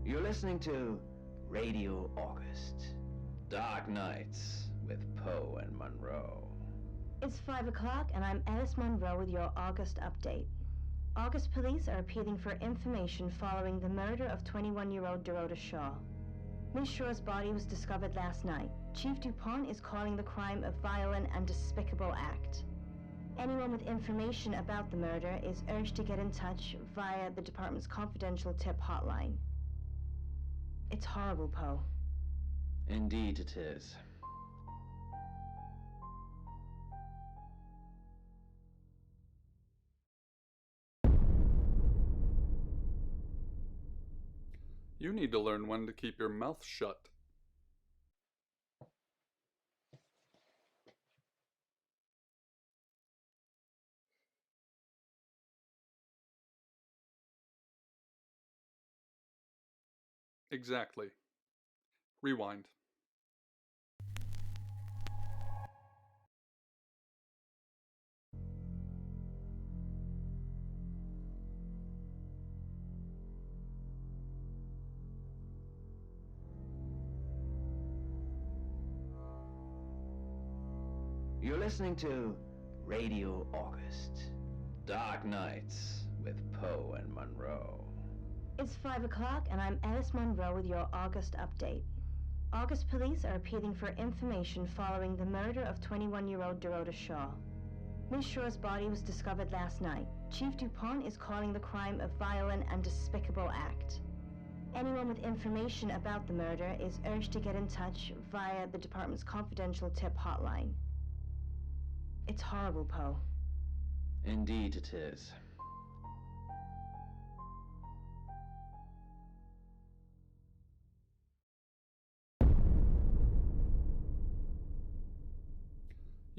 You're listening to Radio August. Dark Nights with Poe and Monroe. It's 5 o'clock and I'm Alice Monroe with your August update. August police are appealing for information following the murder of 21-year-old Dorota Shaw. Miss Shaw's body was discovered last night. Chief DuPont is calling the crime a violent and despicable act. Anyone with information about the murder is urged to get in touch via the department's confidential tip hotline. It's horrible, Poe. Indeed it is. You need to learn when to keep your mouth shut. Exactly. Rewind. You're listening to Radio August. Dark Nights with Poe and Monroe. It's 5 o'clock and I'm Alice Monroe with your August update. August police are appealing for information following the murder of 21-year-old Dorota Shaw. Miss Shaw's body was discovered last night. Chief DuPont is calling the crime a violent and despicable act. Anyone with information about the murder is urged to get in touch via the department's confidential tip hotline. It's horrible, Poe. Indeed it is.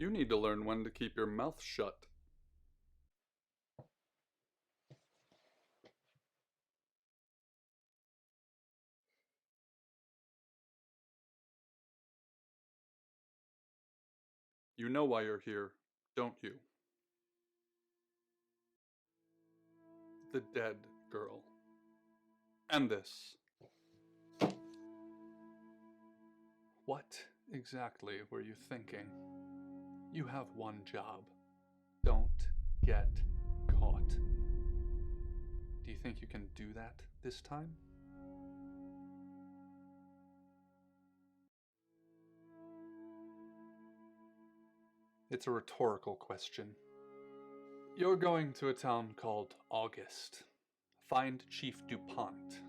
You need to learn when to keep your mouth shut. You know why you're here, don't you? The dead girl. And this. What exactly were you thinking? You have one job. Don't get caught. Do you think you can do that this time? It's a rhetorical question. You're going to a town called August. Find Chief DuPont.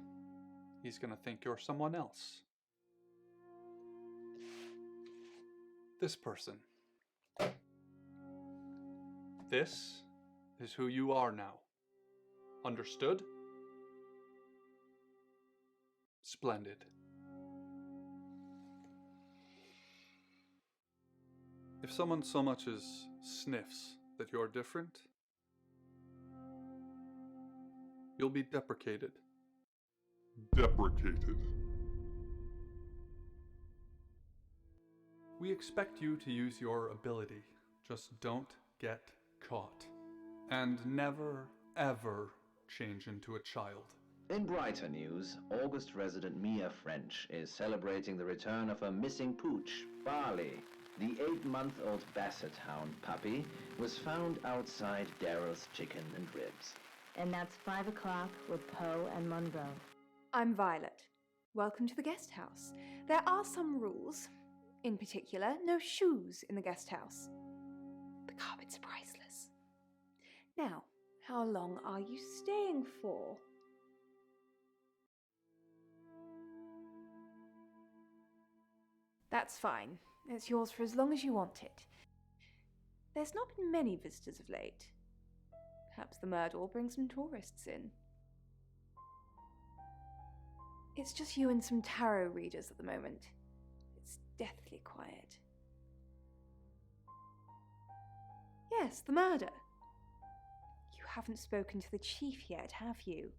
He's gonna think you're someone else. This person. This is who you are now. Understood? Splendid. If someone so much as sniffs that you're different, you'll be deprecated. Deprecated. We expect you to use your ability. Just don't get caught. And never, ever change into a child. In brighter news, August resident Mia French is celebrating the return of her missing pooch, Barley. The 8-month-old Basset Hound puppy was found outside Daryl's Chicken and Ribs. And that's 5 o'clock with Poe and Monroe. I'm Violet. Welcome to the guest house. There are some rules. In particular, no shoes in the guest house. The carpets are priceless. Now, how long are you staying for? That's fine. It's yours for as long as you want it. There's not been many visitors of late. Perhaps the murder will bring some tourists in. It's just you and some tarot readers at the moment. It's deathly quiet. Yes, the murder. You haven't spoken to the chief yet, have you?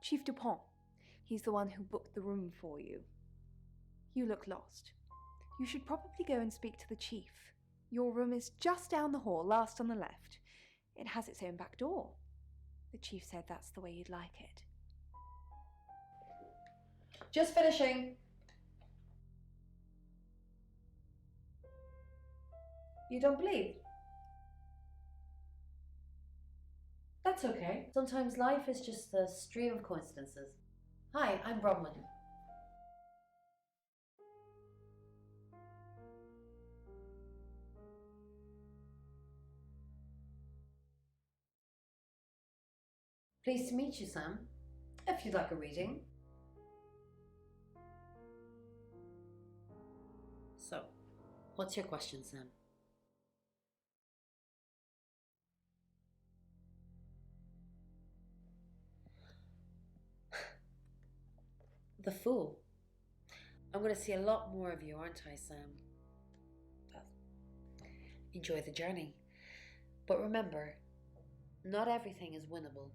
Chief DuPont. He's the one who booked the room for you. You look lost. You should probably go and speak to the chief. Your room is just down the hall, last on the left. It has its own back door. The chief said that's the way you'd like it. Just finishing. You don't believe? That's okay. Sometimes life is just a stream of coincidences. Hi, I'm Bronwyn. Pleased to meet you, Sam. If you'd like a reading. So, what's your question, Sam? The Fool. I'm going to see a lot more of you, aren't I, Sam? Well, enjoy the journey. But remember, not everything is winnable.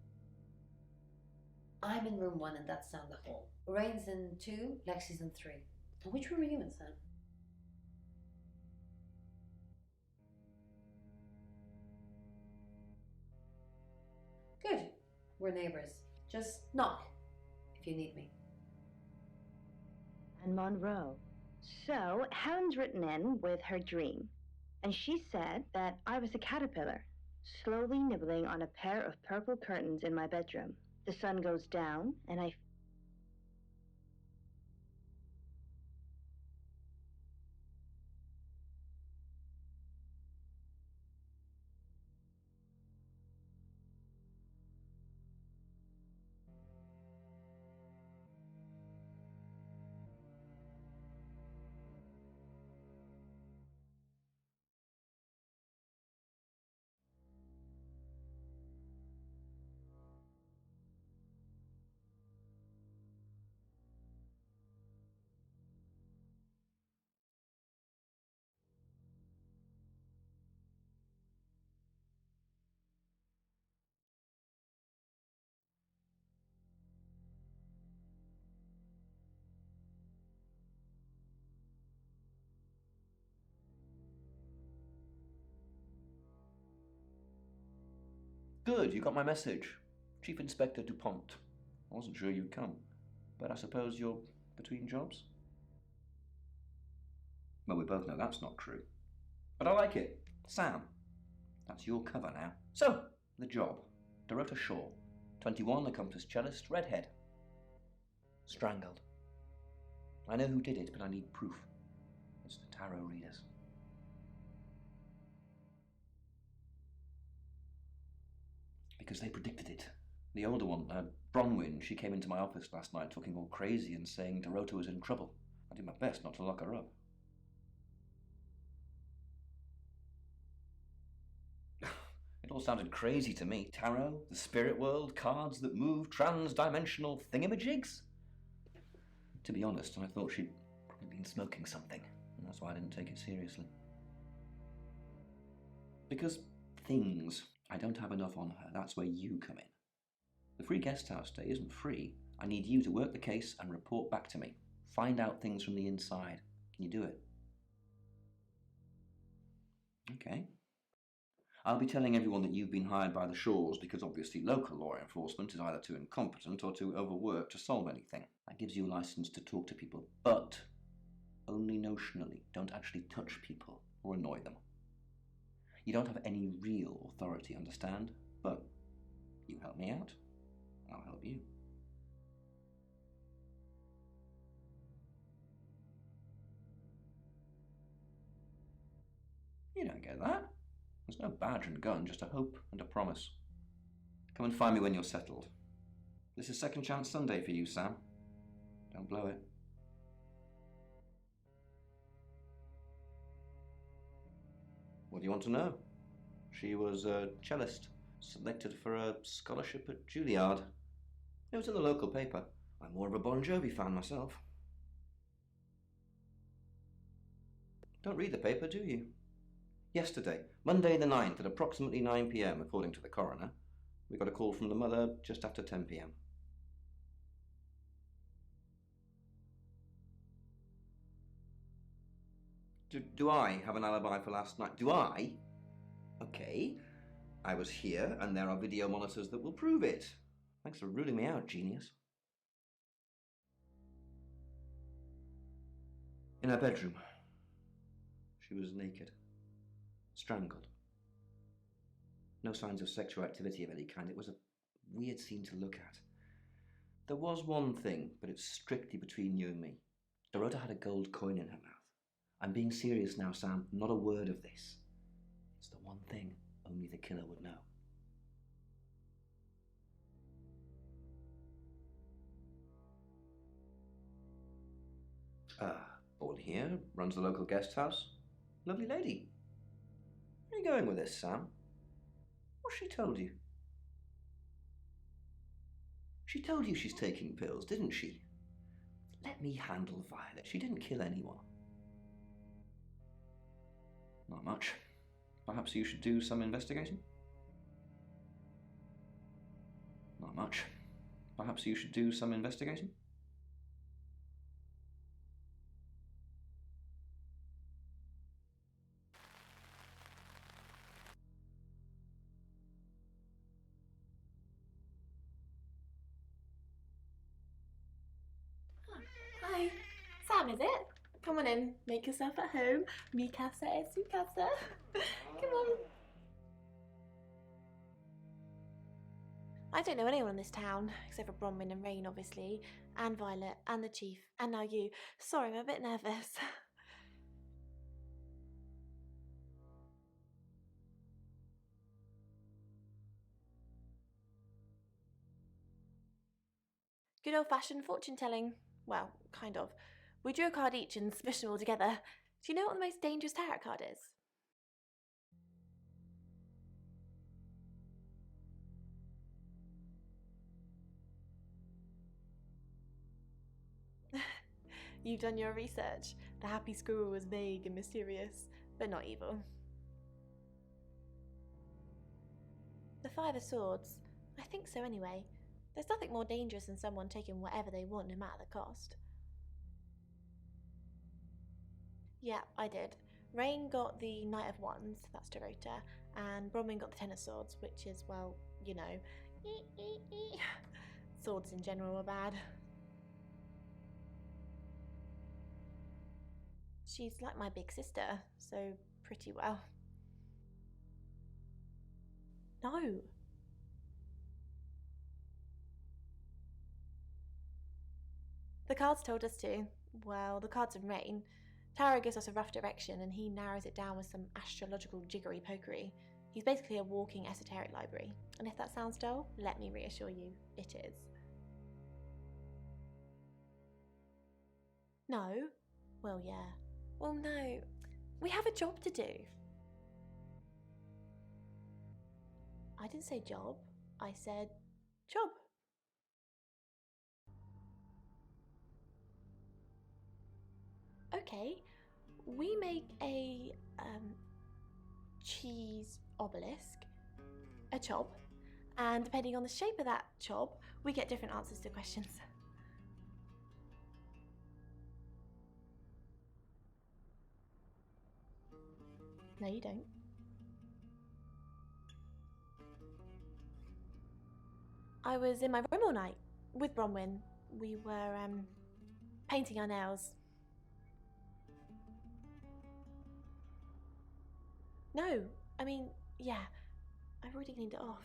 I'm in room 1 and that's down the hall. Lorraine's in 2, Lexi's in 3. And which room are you in, Sam? Good. We're neighbours. Just knock if you need me. And Monroe. So, Helen's written in with her dream, and she said that I was a caterpillar, slowly nibbling on a pair of purple curtains in my bedroom. The sun goes down, and I... Good, you got my message. Chief Inspector DuPont. I wasn't sure you'd come, but I suppose you're between jobs? Well, we both know that's not true. But I like it. Sam. That's your cover now. So, the job. Dorota Shaw. 21, accomplished cellist, redhead. Strangled. I know who did it, but I need proof. It's the tarot readers. Because they predicted it. The older one, Bronwyn, she came into my office last night talking all crazy and saying Dorota was in trouble. I did my best not to lock her up. It all sounded crazy to me. Tarot, the spirit world, cards that move, trans-dimensional thingamajigs. To be honest, I thought she'd probably been smoking something, and that's why I didn't take it seriously. Because things, I don't have enough on her. That's where you come in. The free guest house stay isn't free. I need you to work the case and report back to me. Find out things from the inside. Can you do it? Okay. I'll be telling everyone that you've been hired by the Shaws because obviously local law enforcement is either too incompetent or too overworked to solve anything. That gives you a license to talk to people, but only notionally. Don't actually touch people or annoy them. You don't have any real authority, understand? But you help me out, I'll help you. You don't get that. There's no badge and gun, just a hope and a promise. Come and find me when you're settled. This is Second Chance Sunday for you, Sam. Don't blow it. What do you want to know? She was a cellist, selected for a scholarship at Juilliard. It was in the local paper. I'm more of a Bon Jovi fan myself. Don't read the paper, do you? Yesterday, Monday the 9th at approximately 9 p.m, according to the coroner, we got a call from the mother just after 10 p.m. Do I have an alibi for last night? Do I? Okay. I was here, and there are video monitors that will prove it. Thanks for ruling me out, genius. In her bedroom, she was naked, strangled. No signs of sexual activity of any kind. It was a weird scene to look at. There was one thing, but it's strictly between you and me. Dorota had a gold coin in her mouth. I'm being serious now, Sam. Not a word of this. It's the one thing only the killer would know. Born here, runs the local guest house. Lovely lady. Where are you going with this, Sam? What's she told you? She told you she's taking pills, didn't she? Let me handle Violet. She didn't kill anyone. Not much. Perhaps you should do some investigating? Not much. Perhaps you should do some investigating? Hi, Sam, is it? Come on in, make yourself at home. Mi casa es su casa. Come on. I don't know anyone in this town, except for Bronwyn and Rain, obviously, and Violet, and the Chief, and now you. Sorry, I'm a bit nervous. Good old-fashioned fortune-telling. Well, kind of. We drew a card each and smushed them all together. Do you know what the most dangerous tarot card is? You've done your research. The happy squirrel was vague and mysterious, but not evil. The Five of Swords. I think so anyway. There's nothing more dangerous than someone taking whatever they want, no matter the cost. Yeah, I did. Rain got the Knight of Wands, that's Dorota, and Bronwyn got the Ten of Swords, which is, well, you know, swords in general are bad. She's like my big sister, so pretty well. No. The cards told us to. Well, the cards of Rain. Tarot gives us a rough direction and he narrows it down with some astrological jiggery-pokery. He's basically a walking esoteric library. And if that sounds dull, let me reassure you, it is. No? Well, yeah. Well, no. We have a job to do. I didn't say job. I said job. Okay, we make a cheese obelisk, a chob, and depending on the shape of that chob, we get different answers to questions. No, you don't. I was in my room all night with Bronwyn. We were painting our nails. No, I mean, yeah, I've already cleaned it off.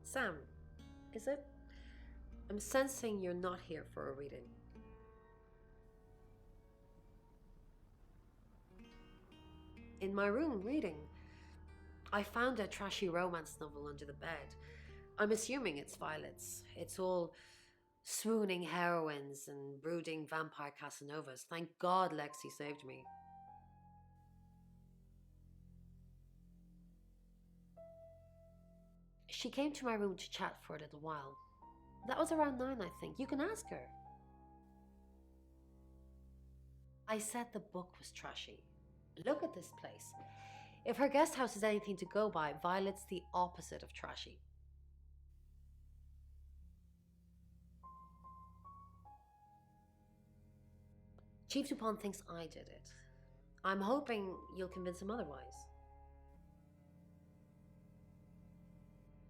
Sam, is it? I'm sensing you're not here for a reading. In my room, reading. I found a trashy romance novel under the bed. I'm assuming it's Violet's. It's all swooning heroines and brooding vampire Casanovas. Thank God Lexi saved me. She came to my room to chat for a little while. That was around 9, I think. You can ask her. I said the book was trashy. Look at this place. If her guest house is anything to go by, Violet's the opposite of trashy. Chief Dupont thinks I did it. I'm hoping you'll convince him otherwise.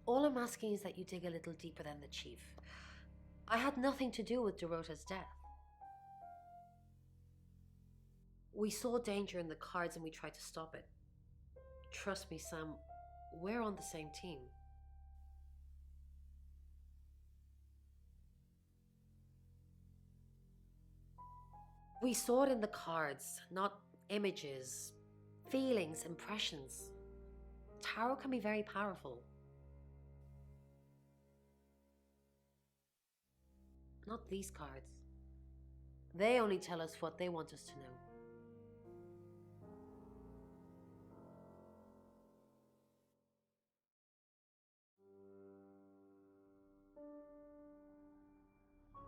All I'm asking is that you dig a little deeper than the chief. I had nothing to do with Dorota's death. We saw danger in the cards and we tried to stop it. Trust me, Sam, we're on the same team. We saw it in the cards, not images, feelings, impressions. Tarot can be very powerful. Not these cards. They only tell us what they want us to know.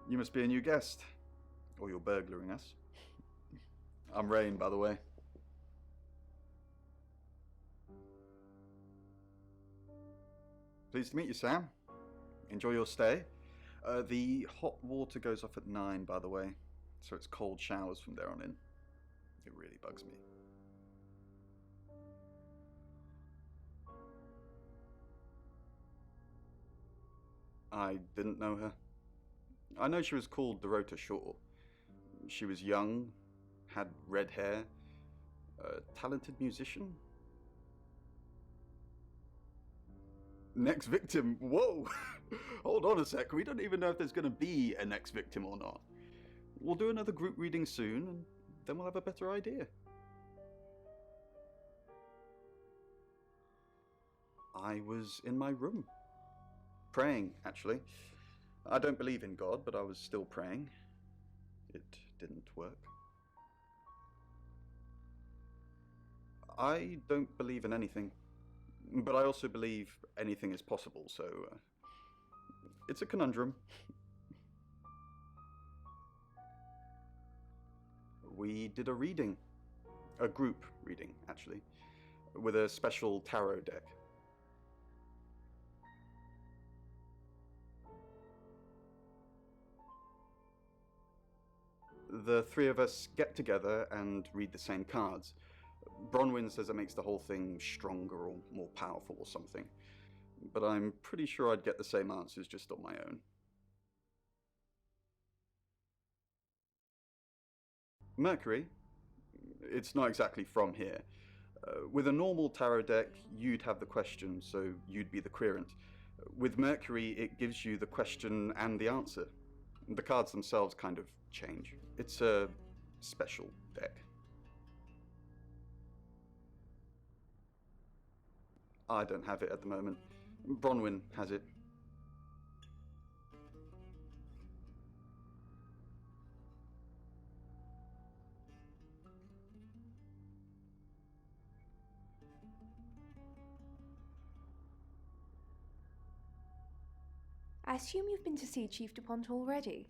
You must be a new guest. Or you're burglaring us. I'm Rain, by the way. Pleased to meet you, Sam. Enjoy your stay. The hot water goes off at 9, by the way, so it's cold showers from there on in. It really bugs me. I didn't know her. I know she was called Dorota Shaw. She was young, had red hair, a talented musician. Next victim? Whoa! Hold on a sec, we don't even know if there's going to be a next victim or not. We'll do another group reading soon, and then we'll have a better idea. I was in my room. Praying, actually. I don't believe in God, but I was still praying. It didn't work. I don't believe in anything, but I also believe anything is possible, so it's a conundrum. We did a reading, a group reading, actually, with a special tarot deck. The three of us get together and read the same cards. Bronwyn says it makes the whole thing stronger or more powerful or something, but I'm pretty sure I'd get the same answers just on my own. Mercury? It's not exactly from here. With a normal tarot deck, you'd have the question, so you'd be the querent. With Mercury, it gives you the question and the answer. The cards themselves kind of change. It's a special deck. I don't have it at the moment. Bronwyn has it. I assume you've been to see Chief Dupont already.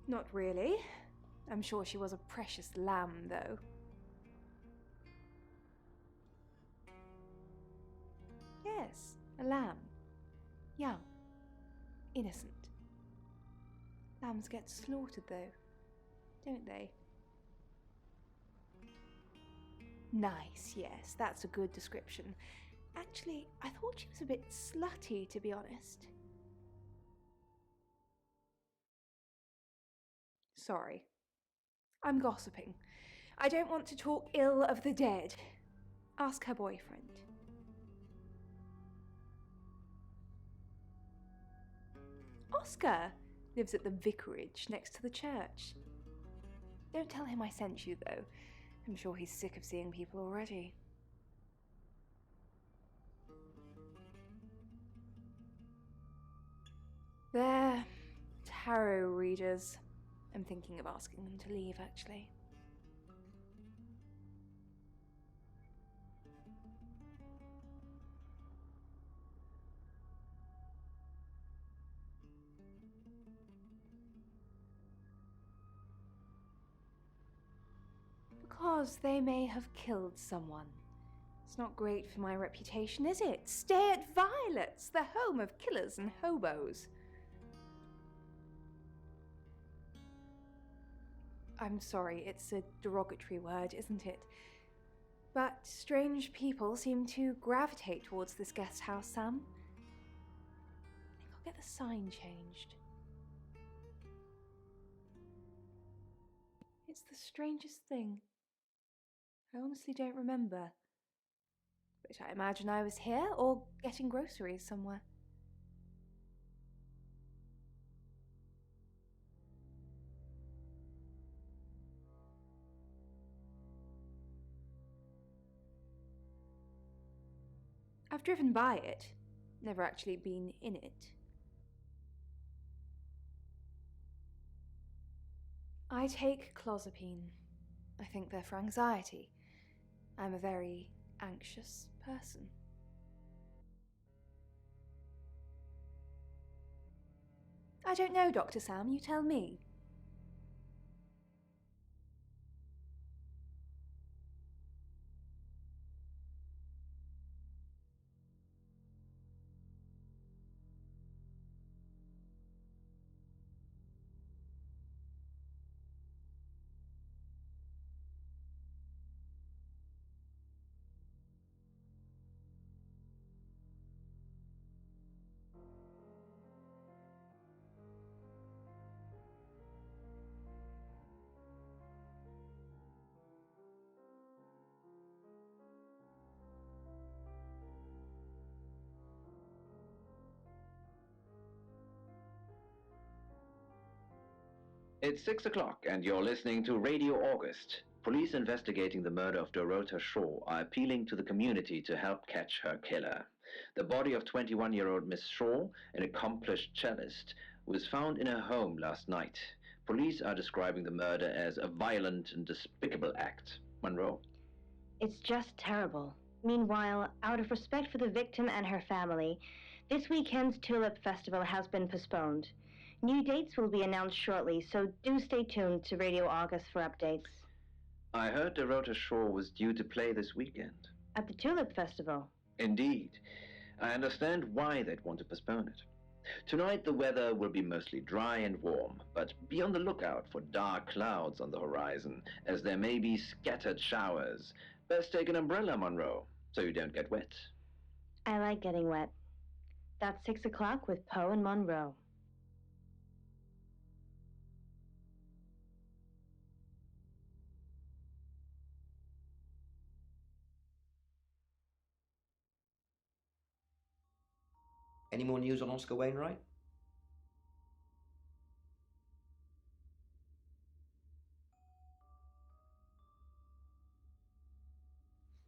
Not really. I'm sure she was a precious lamb, though. Yes, a lamb. Young. Innocent. Lambs get slaughtered, though, don't they? Nice, yes, that's a good description. Actually, I thought she was a bit slutty, to be honest. Sorry. I'm gossiping. I don't want to talk ill of the dead. Ask her boyfriend. Oscar lives at the vicarage next to the church. Don't tell him I sent you, though. I'm sure he's sick of seeing people already. They're tarot readers. I'm thinking of asking them to leave, actually. because they may have killed someone. It's not great for my reputation, is it? Stay at Violet's, the home of killers and hobos. I'm sorry, it's a derogatory word, isn't it? But strange people seem to gravitate towards this guest house, Sam. I think I'll get the sign changed. It's the strangest thing. I honestly don't remember. But I imagine I was here or getting groceries somewhere. I've driven by it, never actually been in it. I take clozapine. I think they're for anxiety. I'm a very anxious person. I don't know, Dr. Sam, you tell me. It's 6 o'clock, and you're listening to Radio August. Police investigating the murder of Dorota Shaw are appealing to the community to help catch her killer. The body of 21-year-old Miss Shaw, an accomplished cellist, was found in her home last night. Police are describing the murder as a violent and despicable act. Monroe? It's just terrible. Meanwhile, out of respect for the victim and her family, this weekend's Tulip Festival has been postponed. New dates will be announced shortly, so do stay tuned to Radio August for updates. I heard Dorota Shaw was due to play this weekend. At the Tulip Festival? Indeed. I understand why they'd want to postpone it. Tonight the weather will be mostly dry and warm, but be on the lookout for dark clouds on the horizon, as there may be scattered showers. Best take an umbrella, Monroe, so you don't get wet. I like getting wet. That's 6 o'clock with Poe and Monroe. Any more news on Oscar Wainwright?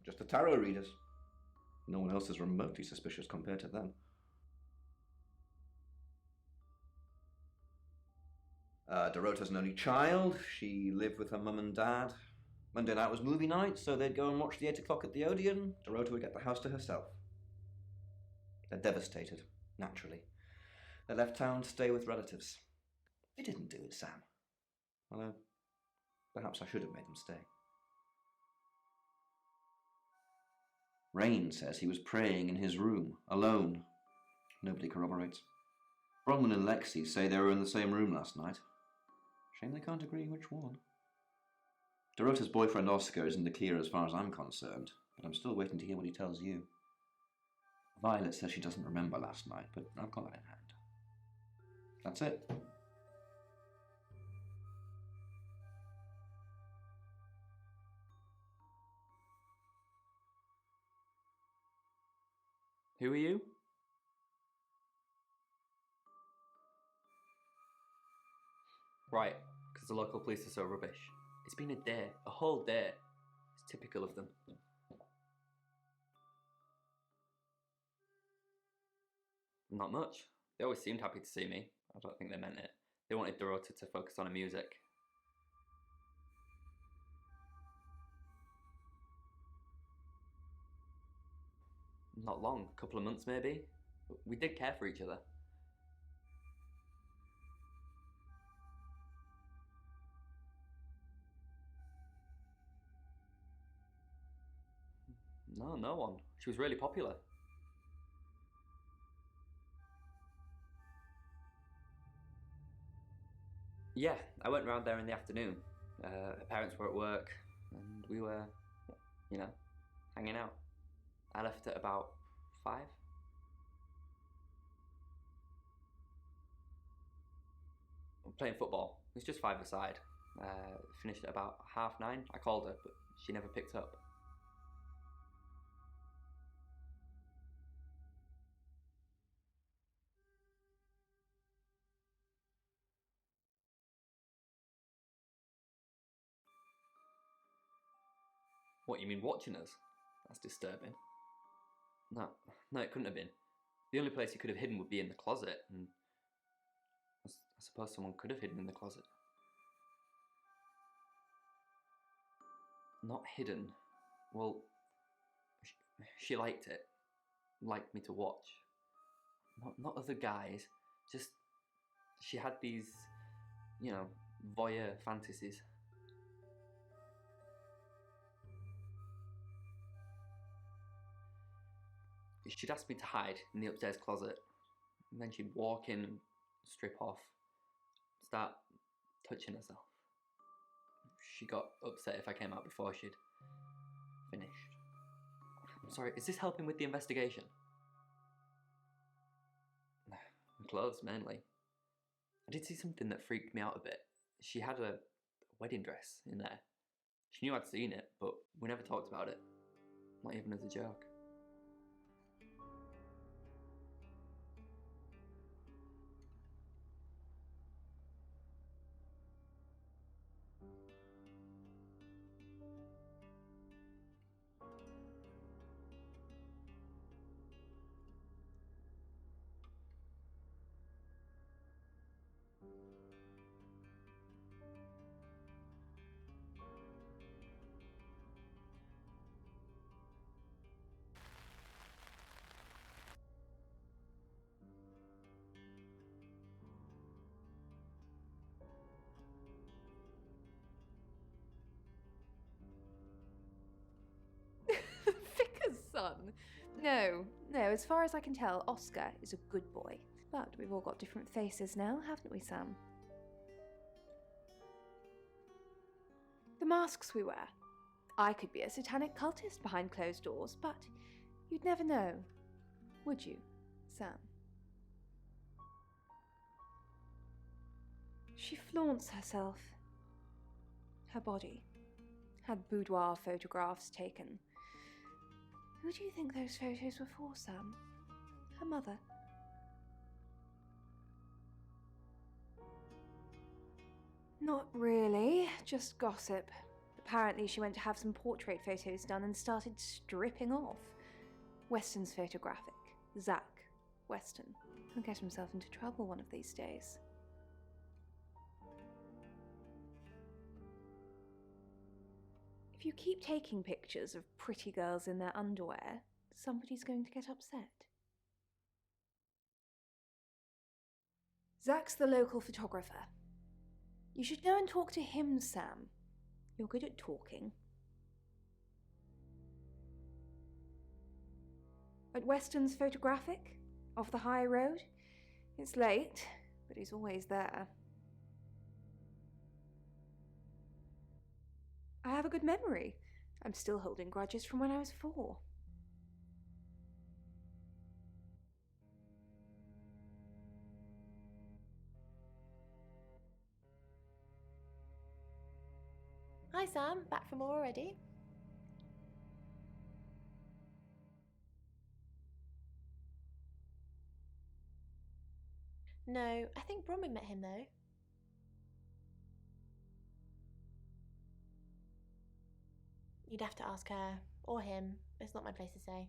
Just the tarot readers. No one else is remotely suspicious compared to them. Dorota's an only child. She lived with her mum and dad. Monday night was movie night, so they'd go and watch the 8 o'clock at the Odeon. Dorota would get the house to herself. They're devastated, naturally. They left town to stay with relatives. They didn't do it, Sam. Although, perhaps I should have made them stay. Rain says he was praying in his room, alone. Nobody corroborates. Bronwyn and Lexi say they were in the same room last night. Shame they can't agree which one. Dorota's boyfriend Oscar is in the clear as far as I'm concerned, but I'm still waiting to hear what he tells you. Violet says she doesn't remember last night, but I've got that in hand. That's it. Who are you? Right, because the local police are so rubbish. It's been a day, a whole day. It's typical of them. Not much. They always seemed happy to see me. I don't think they meant it. They wanted Dorota to focus on her music. Not long, a couple of months maybe. We did care for each other. No, no one. She was really popular. Yeah, I went round there in the afternoon. Her parents were at work, and we were, you know, hanging out. I left at about 5. Playing football. It was just 5-a-side. Finished at about 9:30. I called her, but she never picked up. What, you mean watching us? That's disturbing. No, no, it couldn't have been. The only place he could have hidden would be in the closet, and I suppose someone could have hidden in the closet. Not hidden. Well, she liked it. Liked me to watch. Not other guys. Just, she had these, voyeur fantasies. She'd ask me to hide in the upstairs closet, and then she'd walk in and strip off, start touching herself. She got upset if I came out before she'd finished. I'm sorry, is this helping with the investigation? Clothes, mainly. I did see something that freaked me out a bit. She had a wedding dress in there. She knew I'd seen it, but we never talked about it. Not even as a joke. Vicar's son? No, as far as I can tell, Oscar is a good boy. But we've all got different faces now, haven't we, Sam? The masks we wear. I could be a satanic cultist behind closed doors, but you'd never know, would you, Sam? She flaunts herself. Her body. Had boudoir photographs taken. Who do you think those photos were for, Sam? Her mother? Not really, just gossip. Apparently she went to have some portrait photos done and started stripping off. Weston's photographic. Zach Weston. He'll get himself into trouble one of these days. If you keep taking pictures of pretty girls in their underwear, somebody's going to get upset. Zach's the local photographer. You should go and talk to him, Sam. You're good at talking. At Weston's photographic, off the high road. It's late, but he's always there. I have a good memory. I'm still holding grudges from when I was 4. Hi Sam, back from more already? No, I think Bronwyn met him though. You'd have to ask her, or him. It's not my place to say.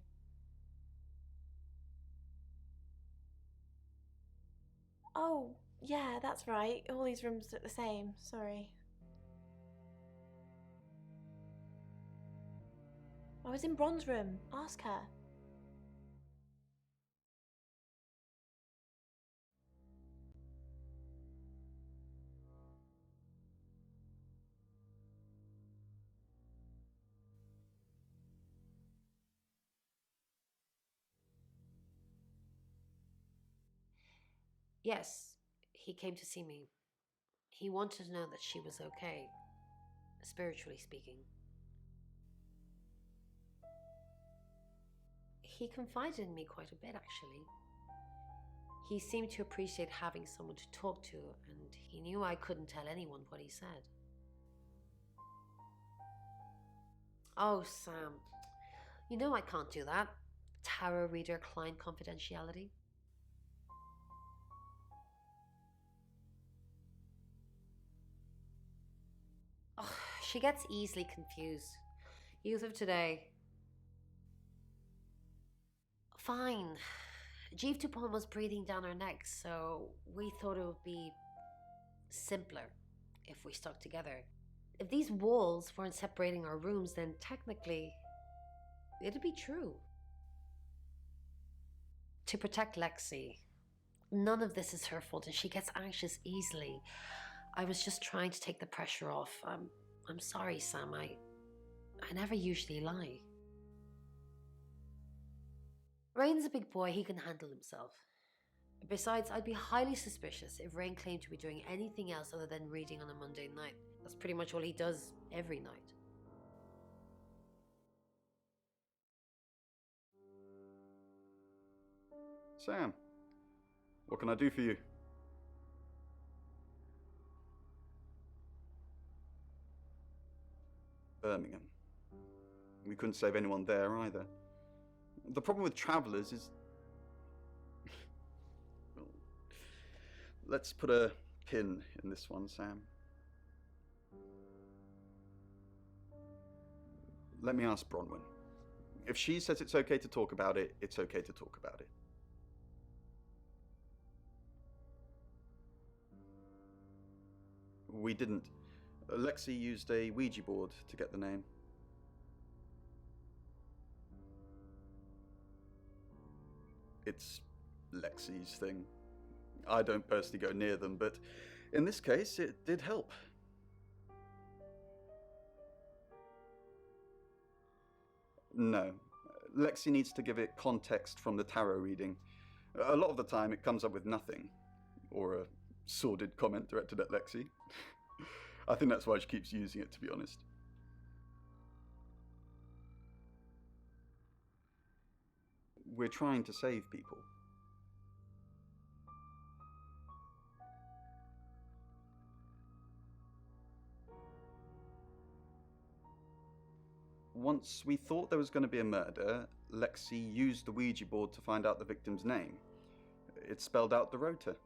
Oh, yeah, that's right. All these rooms look the same. Sorry. I was in Bron's room. Ask her. Yes, he came to see me. He wanted to know that she was okay, spiritually speaking. He confided in me quite a bit, actually. He seemed to appreciate having someone to talk to, and he knew I couldn't tell anyone what he said. Oh, Sam, you know I can't do that. Tarot reader client confidentiality. Oh, she gets easily confused. Youth of today. Fine. Jeeve Dupont was breathing down her neck, so we thought it would be simpler if we stuck together. If these walls weren't separating our rooms, then technically it'd be true. To protect Lexi. None of this is her fault, and she gets anxious easily. I was just trying to take the pressure off. I'm sorry, Sam. I never usually lie. Rain's a big boy, he can handle himself. Besides, I'd be highly suspicious if Rain claimed to be doing anything else other than reading on a Monday night. That's pretty much all he does every night. Sam, what can I do for you? Birmingham. We couldn't save anyone there either. The problem with travellers is... Well, let's put a pin in this one, Sam. Let me ask Bronwyn. If she says it's okay to talk about it, it's okay to talk about it. We didn't. Lexi used a Ouija board to get the name. It's Lexi's thing. I don't personally go near them, but in this case, it did help. No. Lexi needs to give it context from the tarot reading. A lot of the time, it comes up with nothing. Or a sordid comment directed at Lexi. I think that's why she keeps using it, to be honest. We're trying to save people. Once we thought there was going to be a murder, Lexi used the Ouija board to find out the victim's name. It spelled out the rota.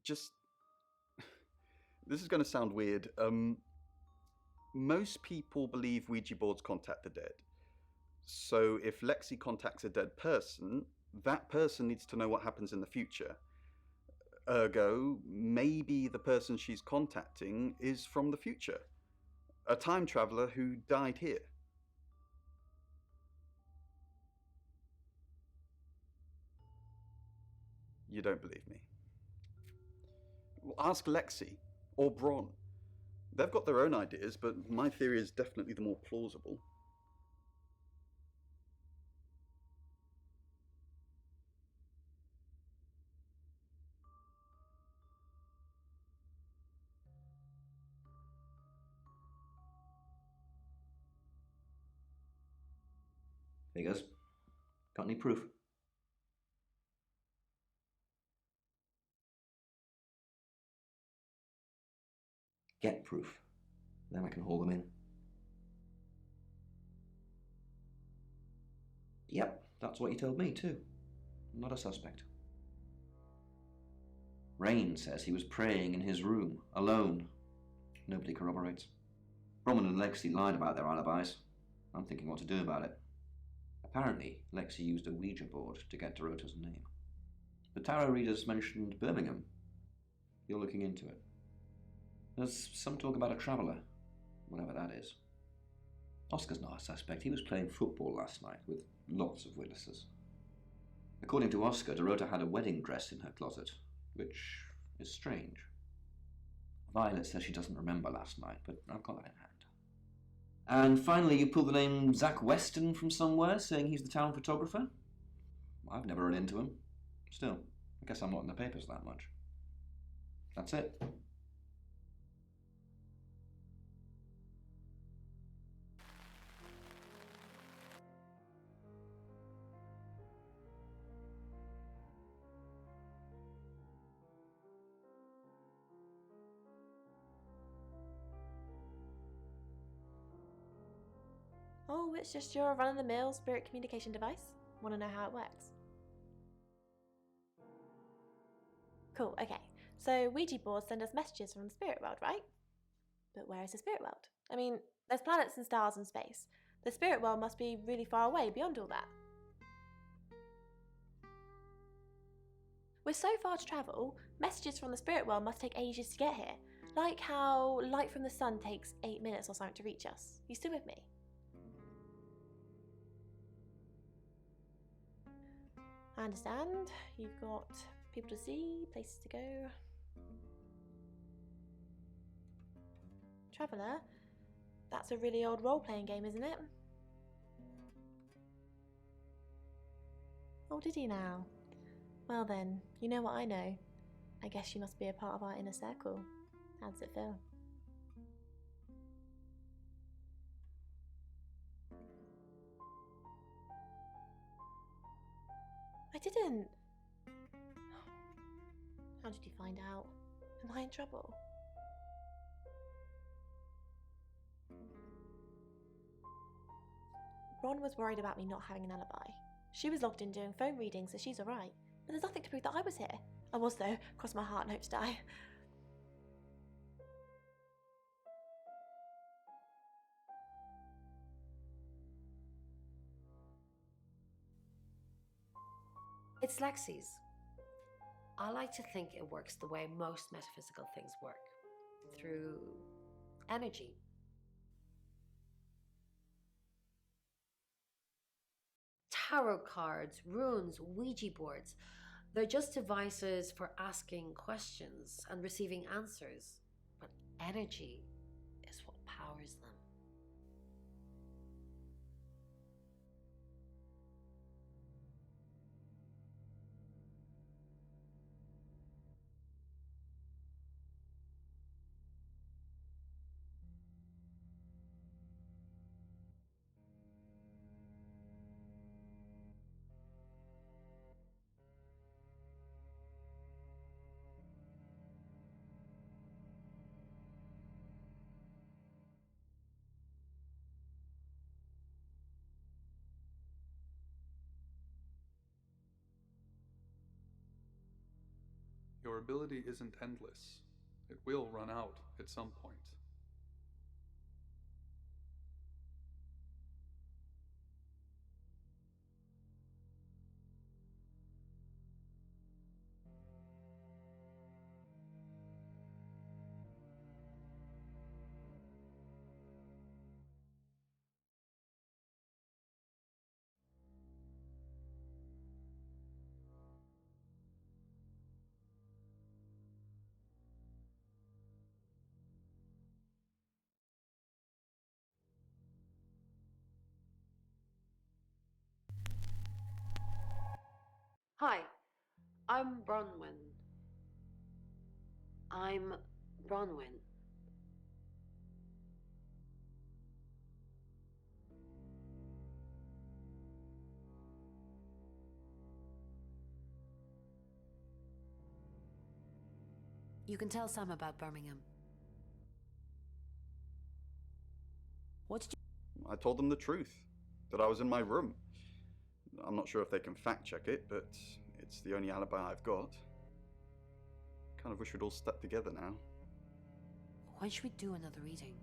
Just... This is going to sound weird. Most people believe Ouija boards contact the dead. So if Lexi contacts a dead person, that person needs to know what happens in the future. Ergo, maybe the person she's contacting is from the future. A time traveler who died here. You don't believe me? Well, ask Lexi or Bron. They've got their own ideas, but my theory is definitely the more plausible. There he goes. Got any proof? Get proof. Then I can haul them in. Yep, that's what you told me too. Not a suspect. Rain says he was praying in his room, alone. Nobody corroborates. Bromman and Lexi lied about their alibis. I'm thinking what to do about it. Apparently, Lexi used a Ouija board to get Dorota's name. The tarot readers mentioned Birmingham. You're looking into it. There's some talk about a traveller, whatever that is. Oscar's not a suspect. He was playing football last night with lots of witnesses. According to Oscar, Dorota had a wedding dress in her closet, which is strange. Violet says she doesn't remember last night, but I've got that in hand. And finally, you pulled the name Zach Weston from somewhere, saying he's the town photographer? I've never run into him. Still, I guess I'm not in the papers that much. That's it. Oh, it's just your run-of-the-mill spirit communication device. Want to know how it works? Cool, okay. So Ouija boards send us messages from the spirit world, right? But where is the spirit world? I mean, there's planets and stars in space. The spirit world must be really far away beyond all that. With so far to travel, messages from the spirit world must take ages to get here. Like how light from the sun takes 8 minutes or something to reach us. You still with me? I understand. You've got people to see, places to go. Traveller? That's a really old role-playing game, isn't it? Oh, did you now? Well then, you know what I know. I guess you must be a part of our inner circle. How does it feel? I didn't. How did you find out? Am I in trouble? Ron was worried about me not having an alibi. She was logged in doing phone readings, so she's alright. But there's nothing to prove that I was here. I was though, cross my heart and hope to die. It's Lexi's. I like to think it works the way most metaphysical things work, through energy. Tarot cards, runes, Ouija boards, they're just devices for asking questions and receiving answers. But energy is what powers them. Your ability isn't endless. It will run out at some point. Hi, I'm Bronwyn. I'm Bronwyn. You can tell Sam about Birmingham. What did you... I told them the truth, that I was in my room. I'm not sure if they can fact check it, but it's the only alibi I've got. Kind of wish we'd all stuck together now. When should we do another reading?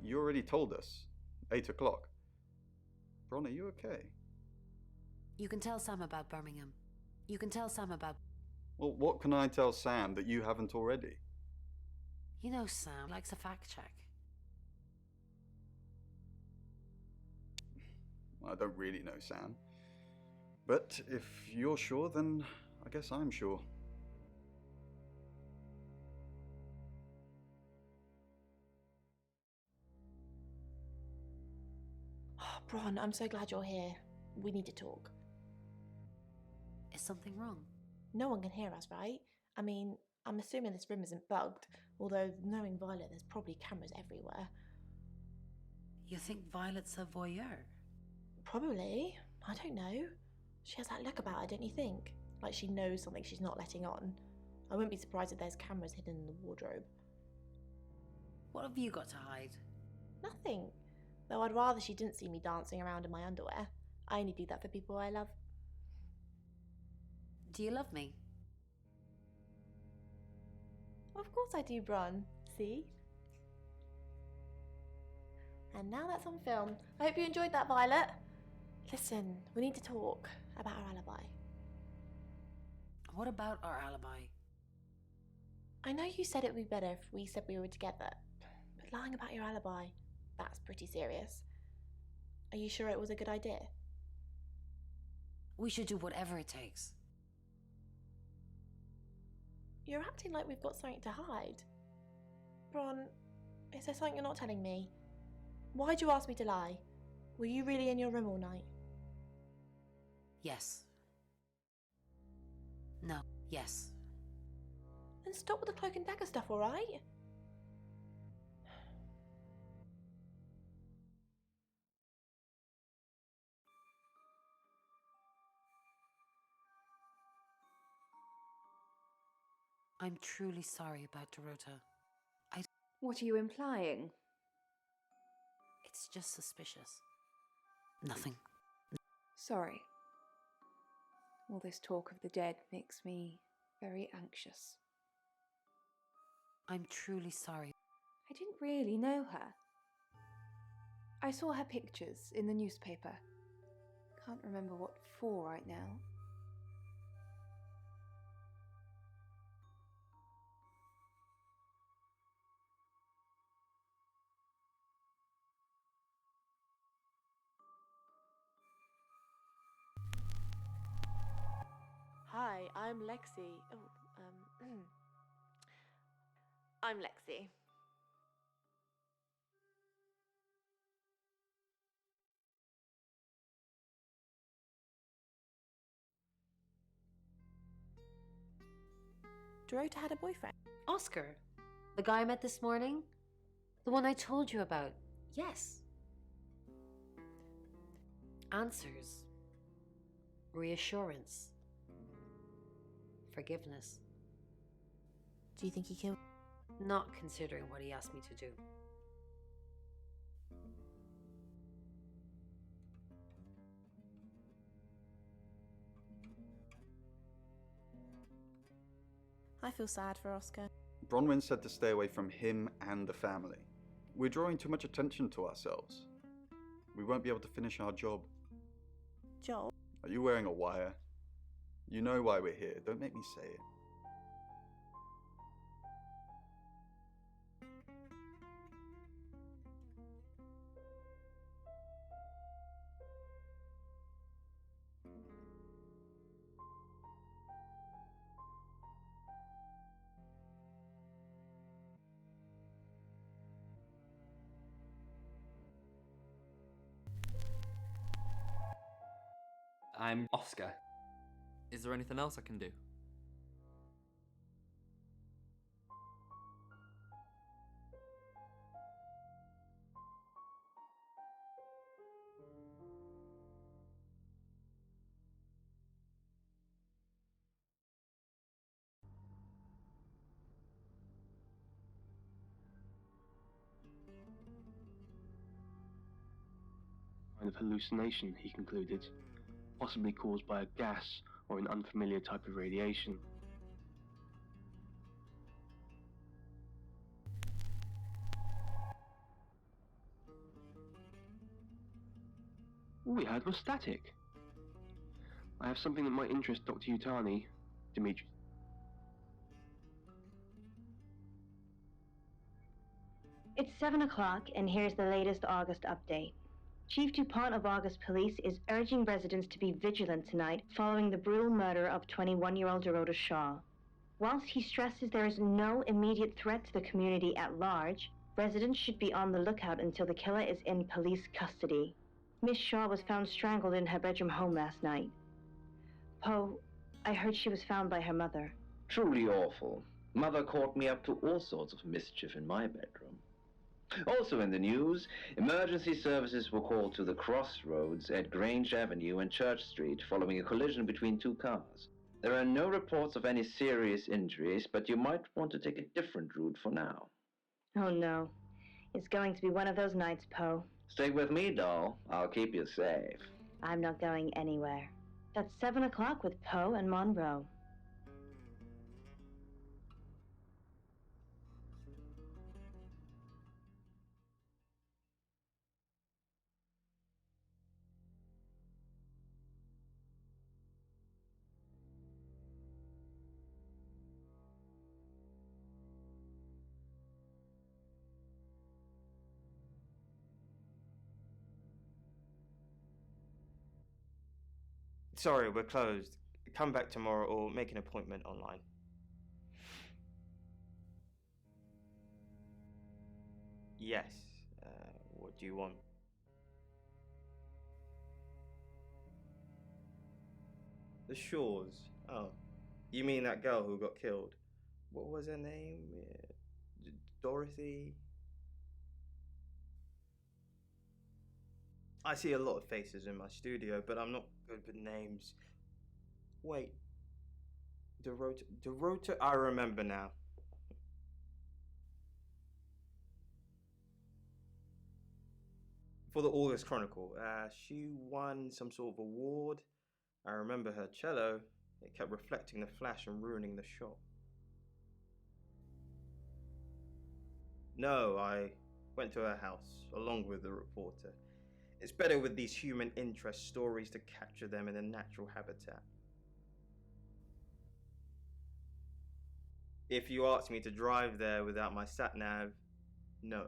You already told us. 8 o'clock. Bron, are you okay? You can tell Sam about Birmingham. You can tell Sam about... Well, what can I tell Sam that you haven't already? You know Sam likes a fact check. I don't really know Sam. But if you're sure, then I guess I'm sure. Oh, Bron, I'm so glad you're here. We need to talk. Is something wrong? No one can hear us, right? I mean, I'm assuming this room isn't bugged, although knowing Violet, there's probably cameras everywhere. You think Violet's a voyeur? Probably. I don't know. She has that look about her, don't you think? Like she knows something she's not letting on. I wouldn't be surprised if there's cameras hidden in the wardrobe. What have you got to hide? Nothing. Though I'd rather she didn't see me dancing around in my underwear. I only do that for people I love. Do you love me? Of course I do, Bron. See? And now that's on film. I hope you enjoyed that, Violet. Listen, we need to talk about our alibi. What about our alibi? I know you said it would be better if we said we were together, but lying about your alibi, that's pretty serious. Are you sure it was a good idea? We should do whatever it takes. You're acting like we've got something to hide. Bron, is there something you're not telling me? Why'd you ask me to lie? Were you really in your room all night? Yes. No. Yes. Then stop with the cloak and dagger stuff, alright? I'm truly sorry about Dorota. What are you implying? It's just suspicious. Nothing. Sorry. All this talk of the dead makes me very anxious. I'm truly sorry. I didn't really know her. I saw her pictures in the newspaper. Can't remember what for right now. Hi, I'm Lexi. I'm Lexi. Dorota had a boyfriend. Oscar, the guy I met this morning? The one I told you about. Yes. Answers. Reassurance. Forgiveness. Do you think he killed? Not considering what he asked me to do. I feel sad for Oscar. Bronwyn said to stay away from him and the family. We're drawing too much attention to ourselves. We won't be able to finish our job. Joel? Are you wearing a wire? You know why we're here. Don't make me say it. I'm Oscar. Is there anything else I can do? Kind of hallucination, he concluded, possibly caused by a gas or an unfamiliar type of radiation. All we heard was static. I have something that might interest Dr. Yutani, Dimitri. It's 7 o'clock, and here's the latest August update. Chief DuPont of August Police is urging residents to be vigilant tonight following the brutal murder of 21-year-old Dorota Shaw. Whilst he stresses there is no immediate threat to the community at large, residents should be on the lookout until the killer is in police custody. Miss Shaw was found strangled in her bedroom home last night. Poe, I heard she was found by her mother. Truly awful. Mother caught me up to all sorts of mischief in my bedroom. Also in the news, emergency services were called to the crossroads at Grange Avenue and Church Street following a collision between two cars. There are no reports of any serious injuries, but you might want to take a different route for now. Oh no. It's going to be one of those nights, Poe. Stick with me, doll. I'll keep you safe. I'm not going anywhere. That's 7 o'clock with Poe and Monroe. Sorry, we're closed. Come back tomorrow or make an appointment online. Yes. What do you want? The Shores. Oh. You mean that girl who got killed? What was her name? Dorothy? I see a lot of faces in my studio, but I'm not good with names. Wait. Dorota? I remember now. For the August Chronicle. She won some sort of award. I remember her cello. It kept reflecting the flash and ruining the shot. No, I went to her house, along with the reporter. It's better with these human interest stories to capture them in a natural habitat. If you asked me to drive there without my sat-nav, no.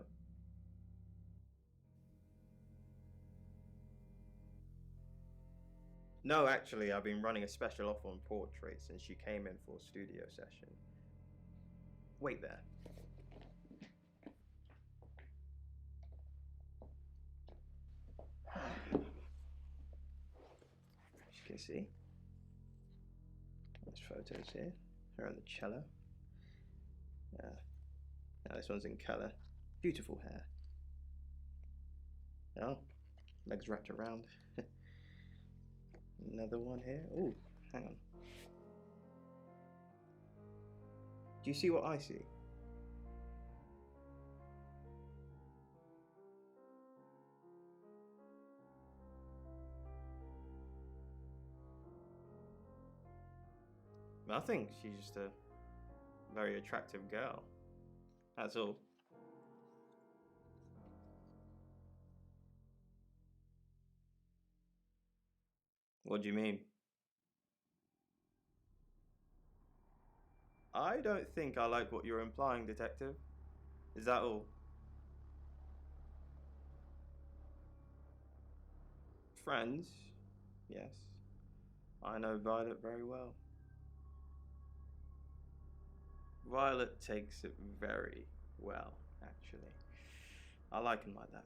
No, actually, I've been running a special offer on portraits since she came in for a studio session. Wait there. As you can see, there's photos here. Her on the cello. Now this one's in colour. Beautiful hair. Oh, legs wrapped around. Another one here. Oh, hang on. Do you see what I see? Nothing. She's just a very attractive girl. That's all. What do you mean? I don't think I like what you're implying, Detective. Is that all? Friends? Yes. I know Violet very well. Violet takes it very well, actually. I like him like that.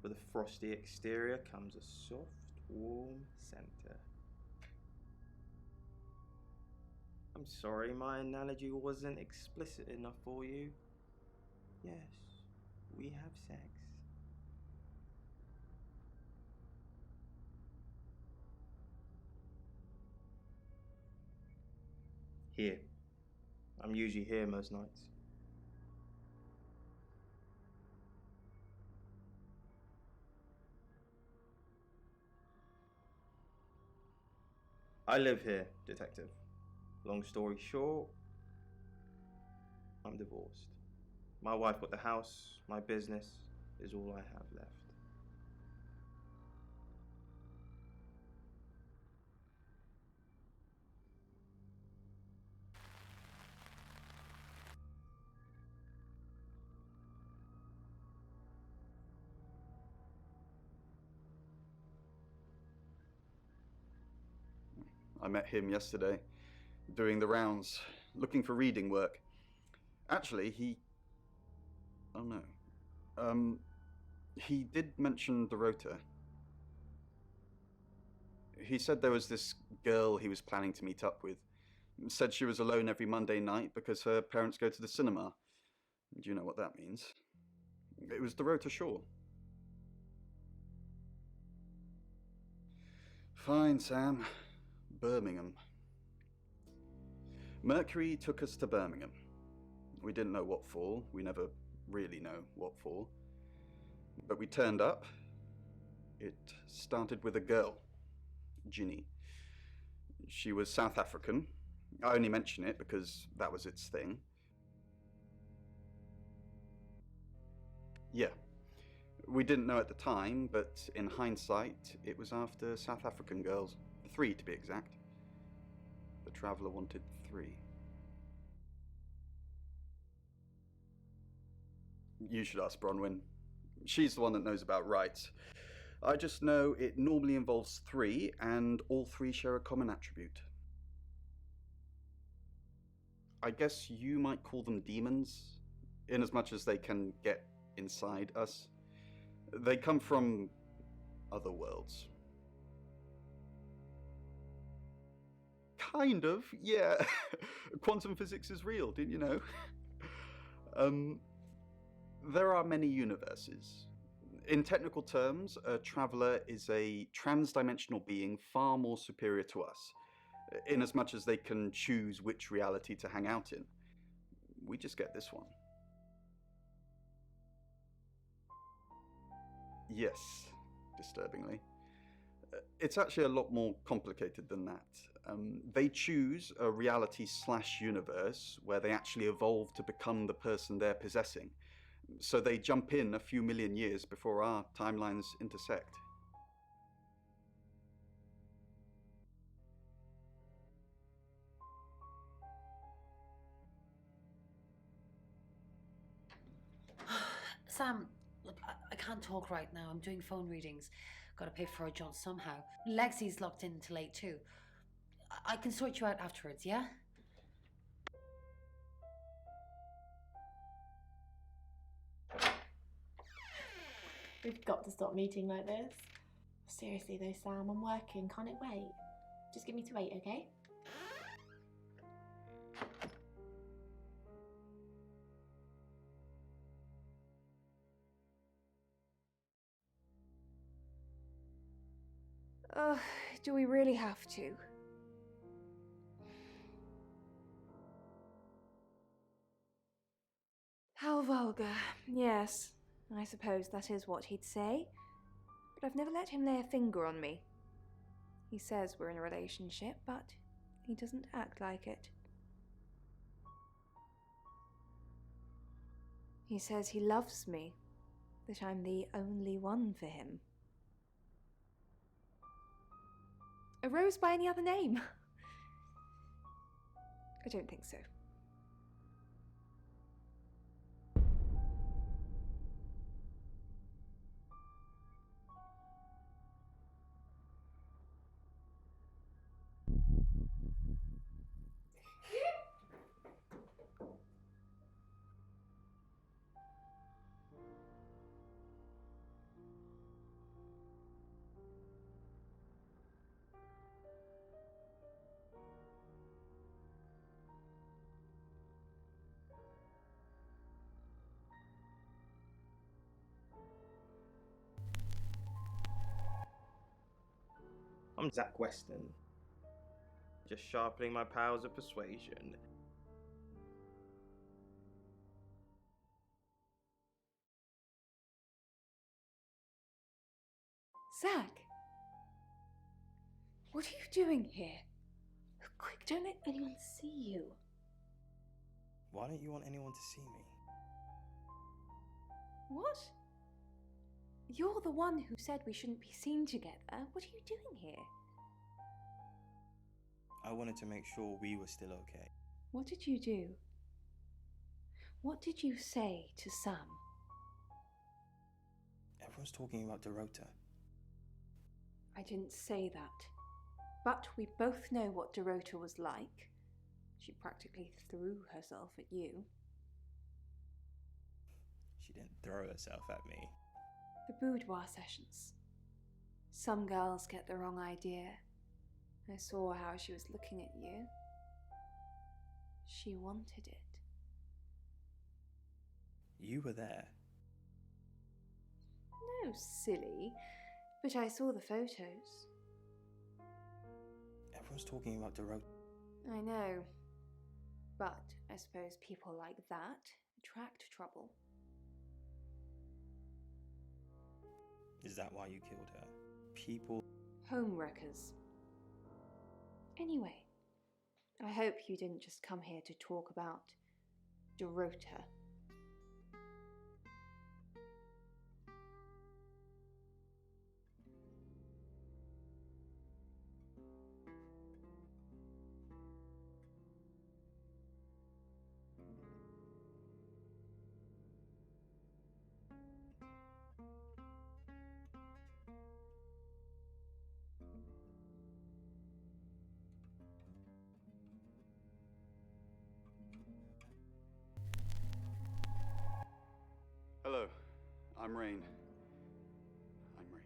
With a frosty exterior comes a soft, warm center. I'm sorry my analogy wasn't explicit enough for you. Yes, we have sex. Here. I'm usually here most nights. I live here, Detective. Long story short, I'm divorced. My wife got the house, my business is all I have left. I met him yesterday, doing the rounds, looking for reading work. Actually, oh no. He did mention the rota. He said there was this girl he was planning to meet up with. Said she was alone every Monday night because her parents go to the cinema. Do you know what that means? It was the rota Shaw. Fine, Sam. Birmingham. Mercury took us to Birmingham. We didn't know what for. We never really know what for. But we turned up. It started with a girl, Ginny. She was South African. I only mention it because that was its thing. Yeah. We didn't know at the time, but in hindsight, it was after South African girls. 3 to be exact. The Traveller wanted 3. You should ask Bronwyn. She's the one that knows about rights. I just know it normally involves 3, and all 3 share a common attribute. I guess you might call them demons, in as much as they can get inside us. They come from other worlds. Kind of, yeah. Quantum physics is real, didn't you know? There are many universes. In technical terms, a traveller is a trans-dimensional being far more superior to us, in as much as they can choose which reality to hang out in. We just get this one. Yes, disturbingly. It's actually a lot more complicated than that. They choose a reality/universe where they actually evolve to become the person they're possessing. So they jump in a few million years before our timelines intersect. Sam, look, I can't talk right now. I'm doing phone readings. Gotta pay for a job somehow. Lexi's locked in till 8 too. I can sort you out afterwards, yeah? We've got to stop meeting like this. Seriously though, Sam, I'm working. Can't it wait? Just give me to 8, okay? Do we really have to? How vulgar. Yes, I suppose that is what he'd say. But I've never let him lay a finger on me. He says we're in a relationship, but he doesn't act like it. He says he loves me, that I'm the only one for him. A rose by any other name? I don't think so. I'm Zach Weston, just sharpening my powers of persuasion. Zach! What are you doing here? Quick, don't let anyone see you. Why don't you want anyone to see me? What? You're the one who said we shouldn't be seen together. What are you doing here? I wanted to make sure we were still okay. What did you do? What did you say to Sam? Everyone's talking about Dorota. I didn't say that. But we both know what Dorota was like. She practically threw herself at you. She didn't throw herself at me. The boudoir sessions. Some girls get the wrong idea. I saw how she was looking at you. She wanted it. You were there. No, silly. But I saw the photos. Everyone's talking about Dorota. I know. But I suppose people like that attract trouble. Is that why you killed her? People... Homewreckers. Anyway, I hope you didn't just come here to talk about Dorota. Hello, I'm Rain. I'm Rain.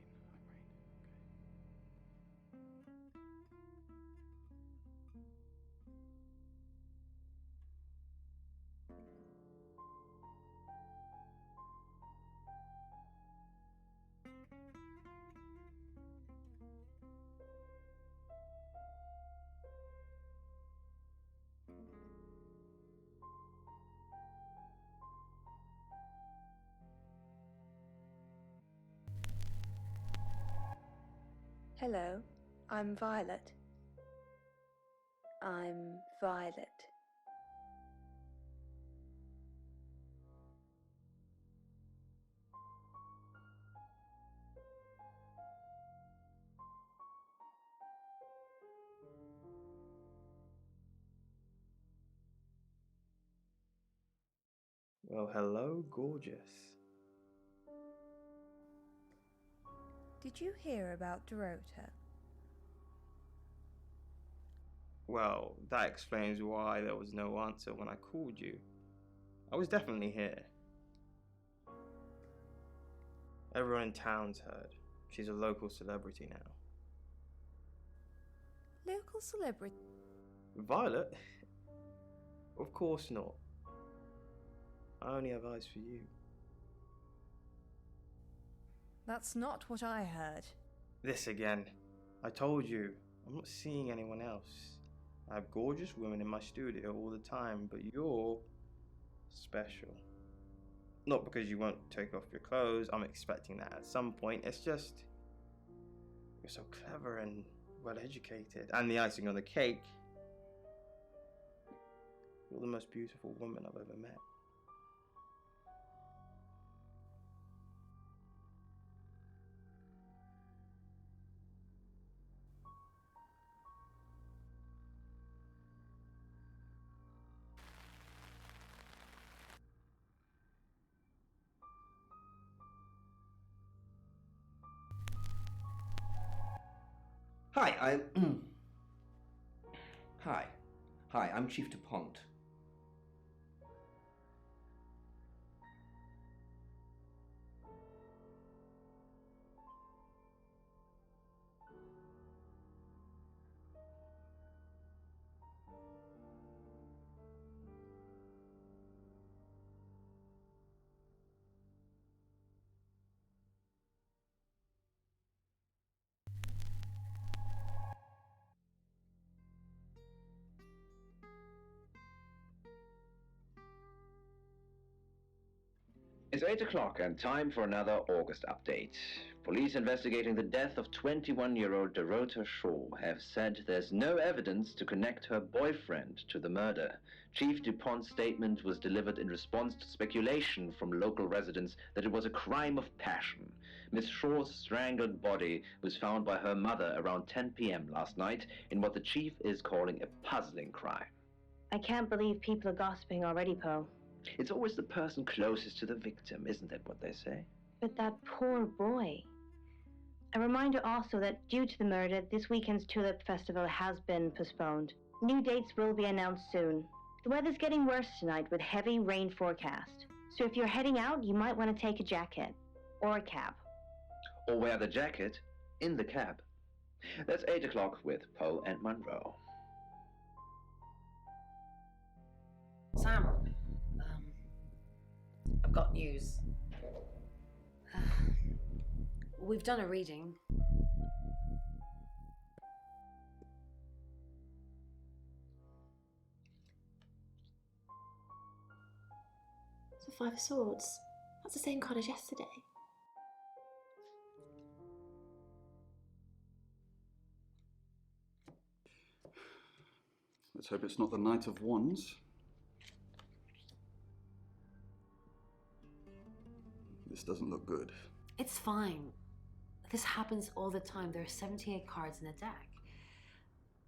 Hello, I'm Violet. I'm Violet. Well, hello, gorgeous. Did you hear about Dorota? Well, that explains why there was no answer when I called you. I was definitely here. Everyone in town's heard. She's a local celebrity now. Local celebrity? Violet? Of course not. I only have eyes for you. That's not what I heard. This again. I told you, I'm not seeing anyone else. I have gorgeous women in my studio all the time, but you're special. Not because you won't take off your clothes, I'm expecting that at some point. It's just, you're so clever and well educated. And the icing on the cake, you're the most beautiful woman I've ever met. Hi, Hi, I'm Chief DuPont. It's 8 o'clock and time for another August update. Police investigating the death of 21-year-old Dorota Shaw have said there's no evidence to connect her boyfriend to the murder. Chief DuPont's statement was delivered in response to speculation from local residents that it was a crime of passion. Miss Shaw's strangled body was found by her mother around 10 p.m. last night in what the chief is calling a puzzling crime. I can't believe people are gossiping already, Poe. It's always the person closest to the victim, isn't that what they say? But that poor boy. A reminder also that due to the murder, this weekend's Tulip Festival has been postponed. New dates will be announced soon. The weather's getting worse tonight with heavy rain forecast. So if you're heading out, you might want to take a jacket. Or a cab. Or wear the jacket in the cab. That's 8 o'clock with Poe and Monroe. Sam, I've got news. We've done a reading. So Five of Swords. That's the same card as yesterday. Let's hope it's not the Knight of Wands. This doesn't look good. It's fine. This happens all the time. There are 78 cards in a deck.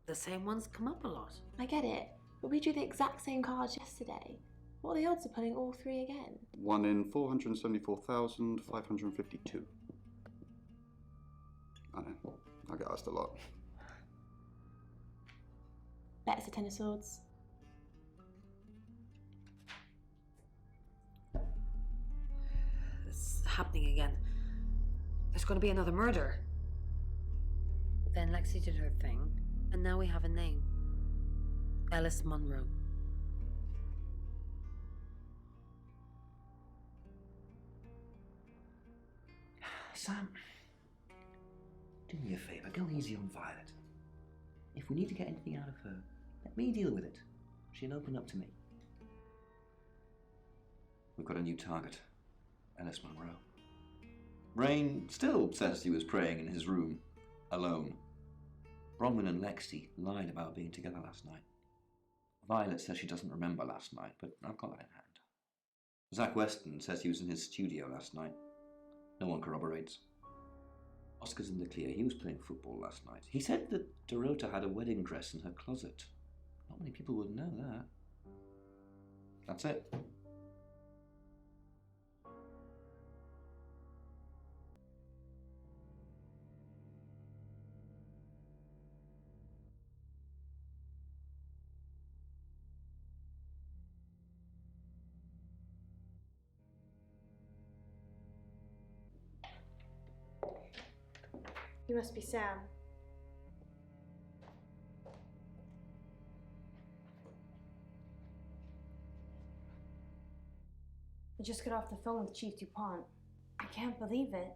The same ones come up a lot. I get it, but we drew the exact same cards yesterday. What are the odds of pulling all three again? 1 in 474,552. I know. I get asked a lot. Bet it's a Ten of Swords. It's happening again. There's going to be another murder. Then Lexi did her thing, and now we have a name. Alice Munro. Sam, do me a favour, go easy on Violet. If we need to get anything out of her, let me deal with it. She'll open up to me. We've got a new target, Alice Munro. Rain still says he was praying in his room, alone. Bronwyn and Lexi lied about being together last night. Violet says she doesn't remember last night, but I've got that in hand. Zach Weston says he was in his studio last night. No one corroborates. Oscar's in the clear. He was playing football last night. He said that Dorota had a wedding dress in her closet. Not many people would know that. That's it. You must be Sam. I just got off the phone with Chief DuPont. I can't believe it.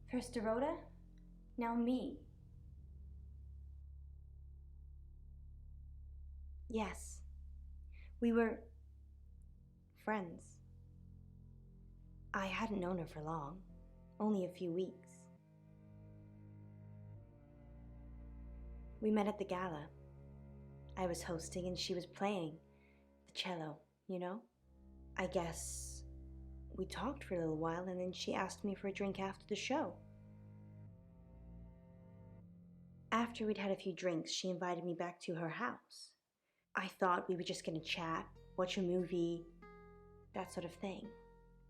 First Dorota, now me. Yes, we were friends. I hadn't known her for long, only a few weeks. We met at the gala. I was hosting and she was playing the cello, you know? I guess we talked for a little while and then she asked me for a drink after the show. After we'd had a few drinks, she invited me back to her house. I thought we were just gonna chat, watch a movie, that sort of thing.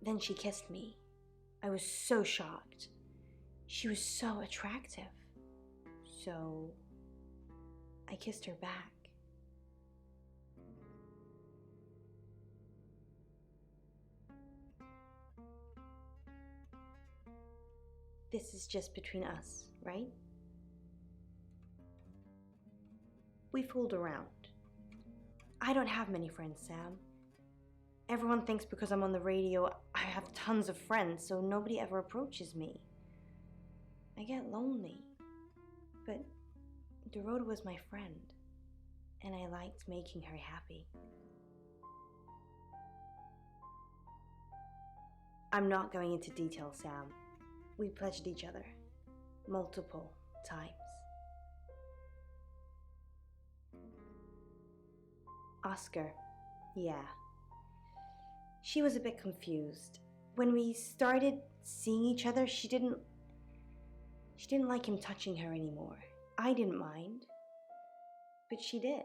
Then she kissed me. I was so shocked. She was so attractive. So I kissed her back. This is just between us, right? We fooled around. I don't have many friends, Sam. Everyone thinks because I'm on the radio, I have tons of friends, so nobody ever approaches me. I get lonely. But Dorota was my friend, and I liked making her happy. I'm not going into detail, Sam. We pledged each other multiple times. Oscar, yeah. She was a bit confused. When we started seeing each other, she didn't like him touching her anymore. I didn't mind, but she did.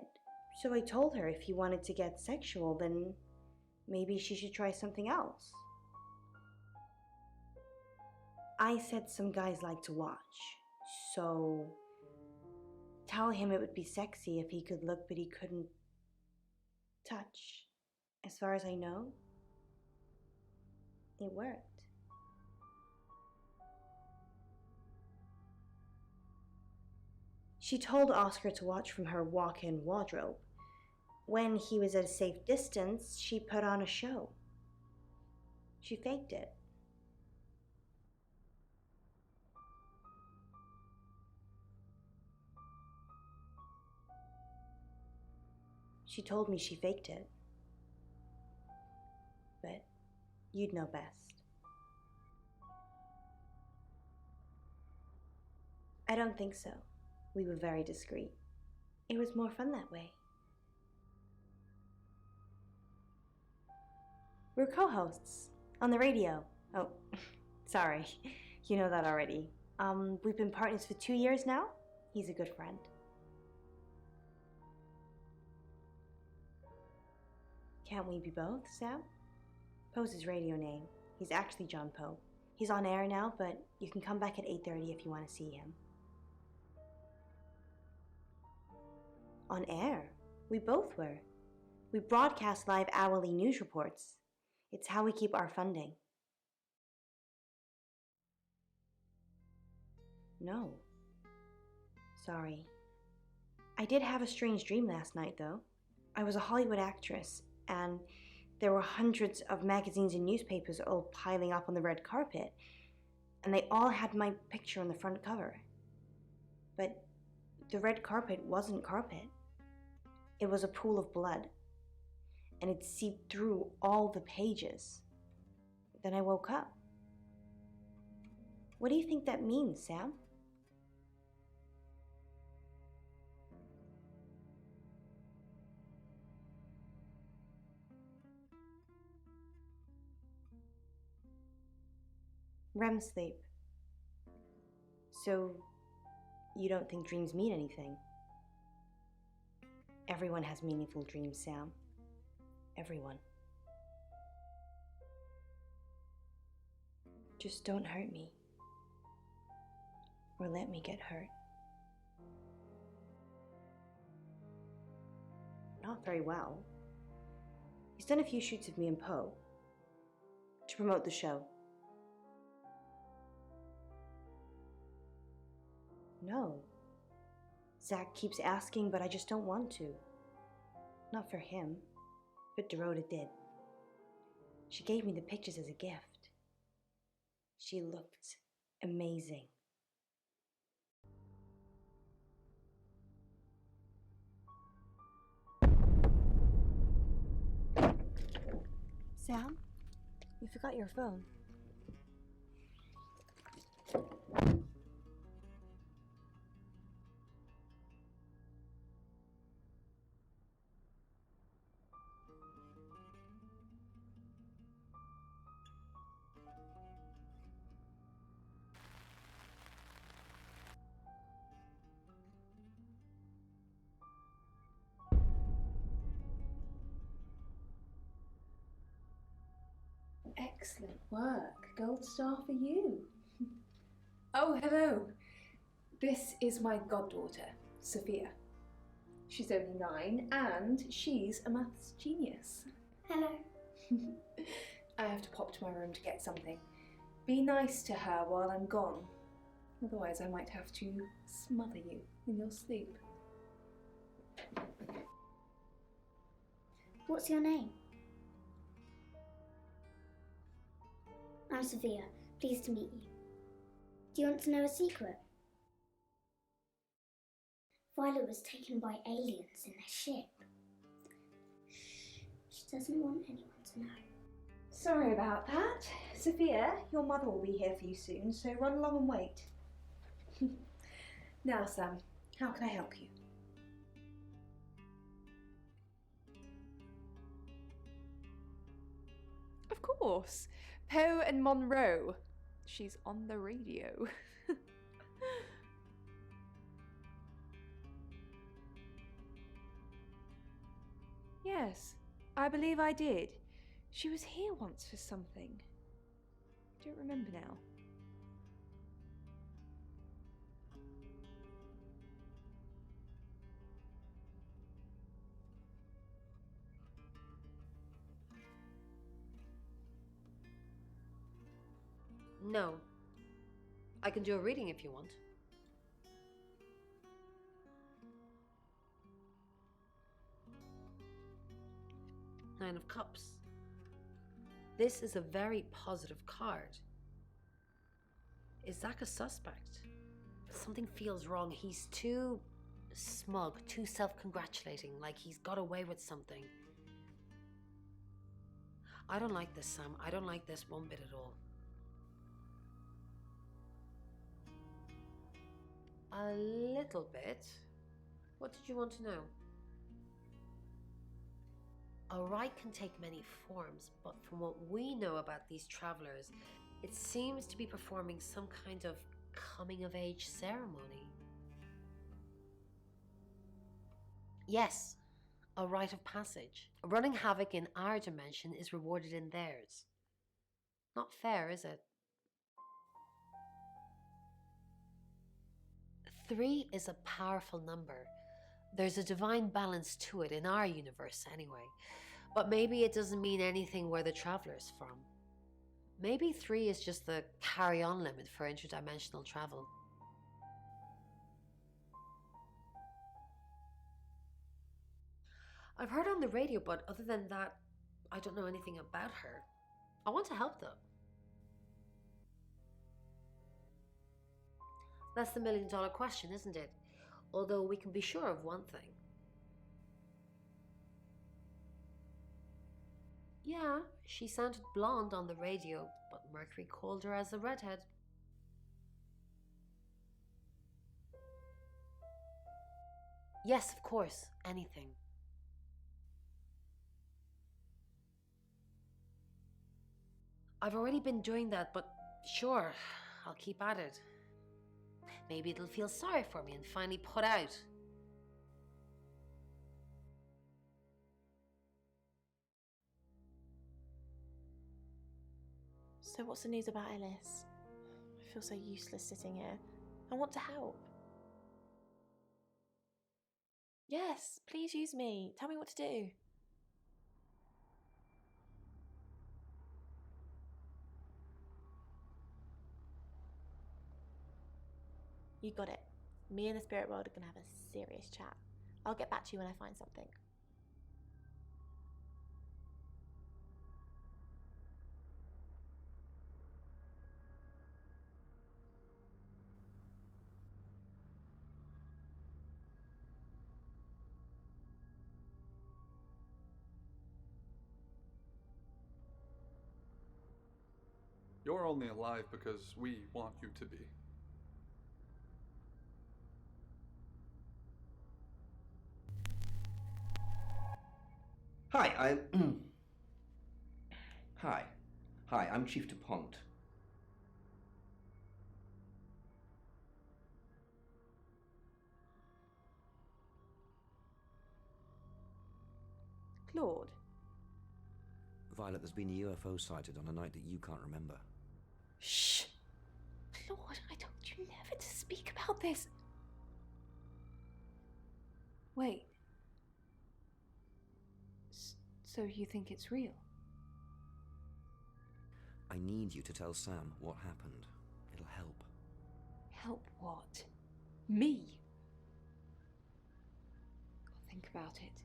So I told her if he wanted to get sexual, then maybe she should try something else. I said some guys like to watch, so tell him it would be sexy if he could look but he couldn't touch. As far as I know, it worked. She told Oscar to watch from her walk-in wardrobe. When he was at a safe distance, she put on a show. She faked it. She told me she faked it. But you'd know best. I don't think so. We were very discreet. It was more fun that way. We're co-hosts on the radio. Oh, sorry. You know that already. We've been partners for 2 years now. He's a good friend. Can't we be both, Sam? Poe's his radio name. He's actually John Poe. He's on air now, but you can come back at 8:30 if you want to see him. On air? We both were. We broadcast live hourly news reports. It's how we keep our funding. No. Sorry. I did have a strange dream last night, though. I was a Hollywood actress, and there were hundreds of magazines and newspapers all piling up on the red carpet, and they all had my picture on the front cover. But the red carpet wasn't carpet. It was a pool of blood, and it seeped through all the pages. Then I woke up. What do you think that means, Sam? REM sleep. So, you don't think dreams mean anything? Everyone has meaningful dreams, Sam. Everyone. Just don't hurt me. Or let me get hurt. Not very well. He's done a few shoots of me and Poe to promote the show. No. Zach keeps asking, but I just don't want to. Not for him, but Dorota did. She gave me the pictures as a gift. She looked amazing. Sam, you forgot your phone. Excellent work. Gold star for you. Oh, hello. This is my goddaughter, Sophia. She's only 9 and she's a maths genius. Hello. I have to pop to my room to get something. Be nice to her while I'm gone. Otherwise I might have to smother you in your sleep. What's your name? I'm Sophia. Pleased to meet you. Do you want to know a secret? Violet was taken by aliens in their ship. Shh. She doesn't want anyone to know. Sorry about that. Sophia, your mother will be here for you soon, so run along and wait. Now, Sam, how can I help you? Of course. Poe and Monroe. She's on the radio. Yes, I believe I did. She was here once for something. I don't remember now. know. I can do a reading if you want. Nine of Cups. This is a very positive card. Is Zach a suspect? Something feels wrong. He's too smug, too self-congratulating, like he's got away with something. I don't like this, Sam. I don't like this one bit at all. A little bit. What did you want to know? A rite can take many forms, but from what we know about these travelers, it seems to be performing some kind of coming-of-age ceremony. Yes, a rite of passage. Running havoc in our dimension is rewarded in theirs. Not fair, is it? 3 is a powerful number. There's a divine balance to it in our universe anyway. But maybe it doesn't mean anything where the traveler's from. Maybe 3 is just the carry-on limit for interdimensional travel. I've heard on the radio, but other than that, I don't know anything about her. I want to help though. That's the million-dollar question, isn't it? Although we can be sure of one thing. Yeah, she sounded blonde on the radio, but Mercury called her as a redhead. Yes, of course, anything. I've already been doing that, but sure, I'll keep at it. Maybe it'll feel sorry for me and finally put out. So what's the news about Ellis? I feel so useless sitting here. I want to help. Yes, please use me. Tell me what to do. You got it. Me and the spirit world are going to have a serious chat. I'll get back to you when I find something. You're only alive because we want you to be. Hi, Hi, I'm Chief DuPont. Claude? Violet, there's been a UFO sighted on a night that you can't remember. Shh! Claude, I told you never to speak about this. Wait. So you think it's real? I need you to tell Sam what happened. It'll help. Help what? Me? I'll think about it.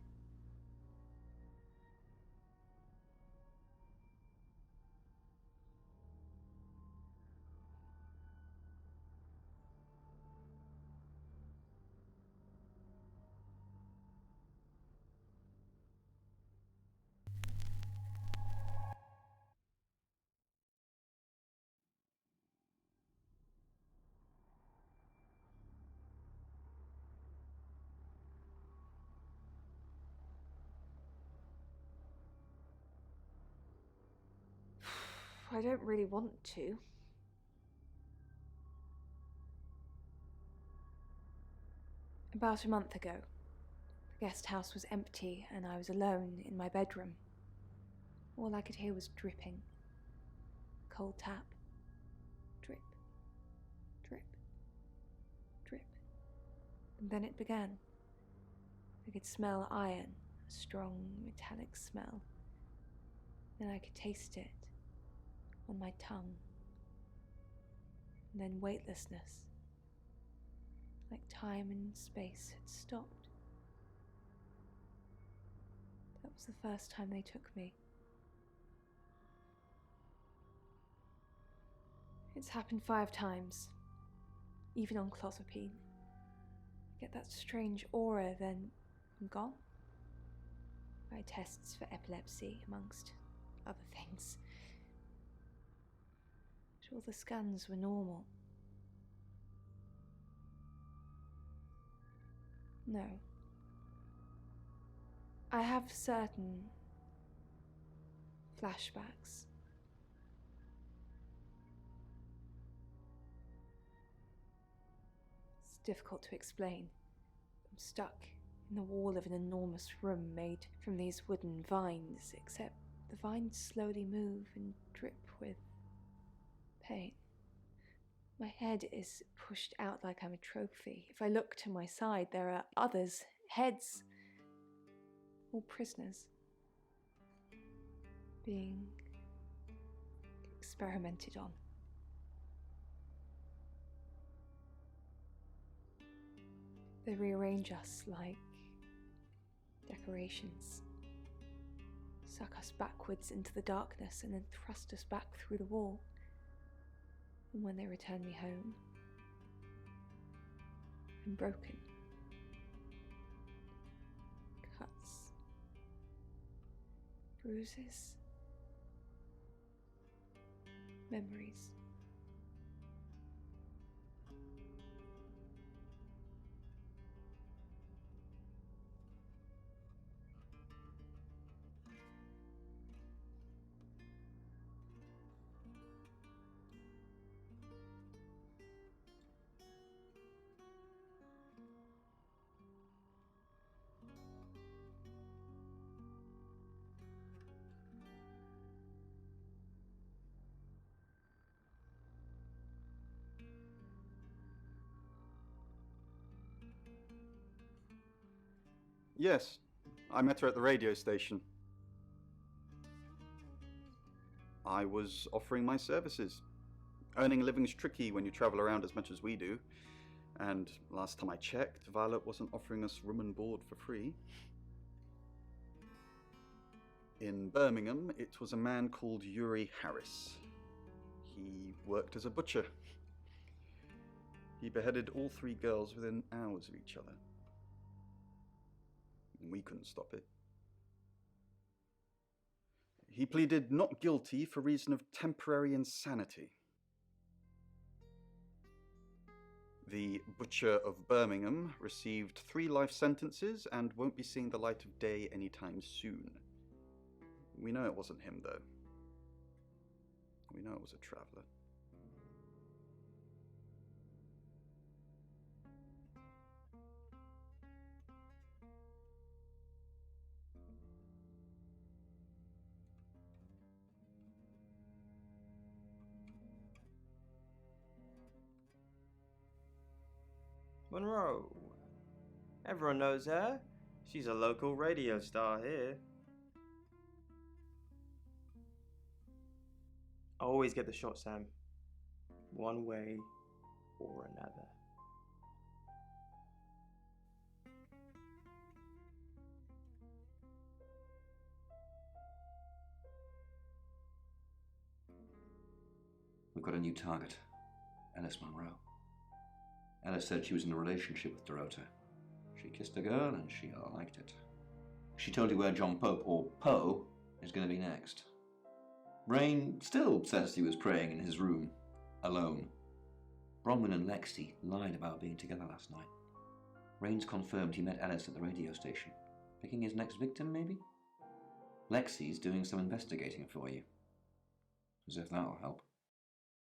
I don't really want to. About a month ago, the guest house was empty and I was alone in my bedroom. All I could hear was dripping. Cold tap. Drip. Drip. Drip. And then it began. I could smell iron, a strong metallic smell. Then I could taste it on my tongue. and then weightlessness. Like time and space had stopped. That was the first time they took me. It's happened 5 times, even on clozapine. I get that strange aura, then I'm gone. I had tests for epilepsy, amongst other things. But all the scans were normal. No. I have certain flashbacks. It's difficult to explain. I'm stuck in the wall of an enormous room made from these wooden vines, except the vines slowly move and drip with pain. My head is pushed out like I'm a trophy. If I look to my side, there are others' heads, all prisoners, being experimented on. They rearrange us like decorations, suck us backwards into the darkness and then thrust us back through the wall. And when they return me home, I'm broken. Cuts, bruises, memories. Yes, I met her at the radio station. I was offering my services. Earning a living's tricky when you travel around as much as we do. And last time I checked, Violet wasn't offering us room and board for free. In Birmingham, it was a man called Yuri Harris. He worked as a butcher. He beheaded all 3 girls within hours of each other. We couldn't stop it. He pleaded not guilty for reason of temporary insanity. The Butcher of Birmingham received 3 life sentences and won't be seeing the light of day anytime soon. We know it wasn't him, though. We know it was a traveller. Monroe. Everyone knows her. She's a local radio star here. I always get the shot, Sam. One way or another. We've got a new target, Alice Monroe. Alice said she was in a relationship with Dorota. She kissed a girl and she liked it. She told you where John Pope, or Poe, is going to be next. Rain still says he was praying in his room, alone. Bronwyn and Lexi lied about being together last night. Rain's confirmed he met Alice at the radio station. Picking his next victim, maybe? Lexi's doing some investigating for you. As if that'll help.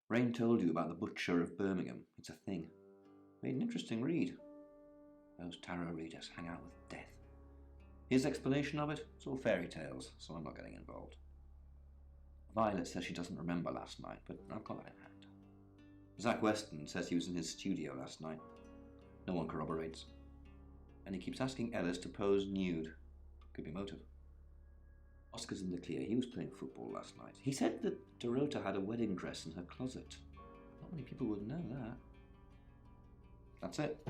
Rain told you about the Butcher of Birmingham. It's a thing. Made an interesting read. Those tarot readers hang out with death. His explanation of it, it's all fairy tales, so I'm not getting involved. Violet says she doesn't remember last night, but I've got that in hand. Zach Weston says he was in his studio last night. No one corroborates. And he keeps asking Ellis to pose nude. Could be motive. Oscar's in the clear. He was playing football last night. He said that Dorota had a wedding dress in her closet. Not Many people would know that. That's it.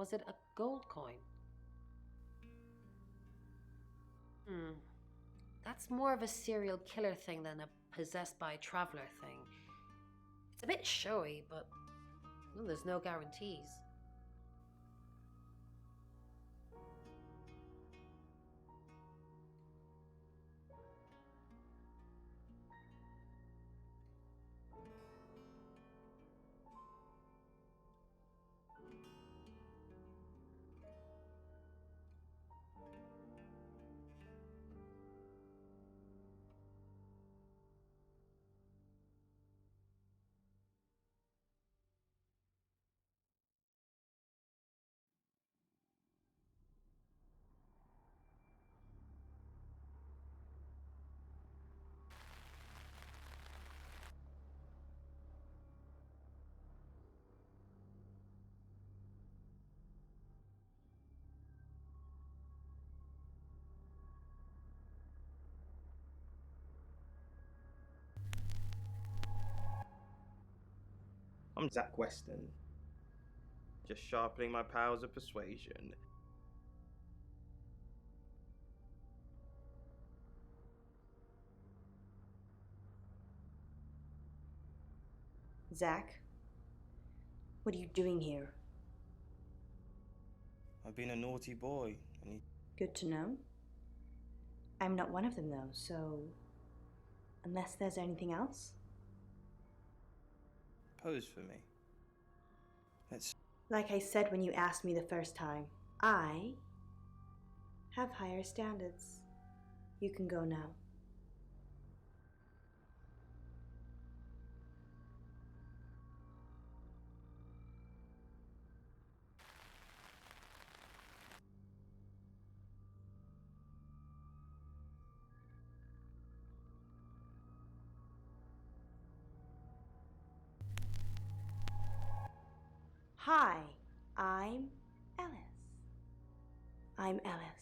Was it a gold coin? That's more of a serial killer thing than a possessed by a traveler thing. It's a bit showy, but well, there's no guarantees. I'm Zach Weston. Just sharpening my powers of persuasion. Zach, what are you doing here? I've been a naughty boy, and Good to know. I'm not one of them, though, so... Unless there's anything else? pose for me. Let's... Like I said when you asked me the first time, I have higher standards. You can go now. Hi, I'm Ellis. I'm Ellis.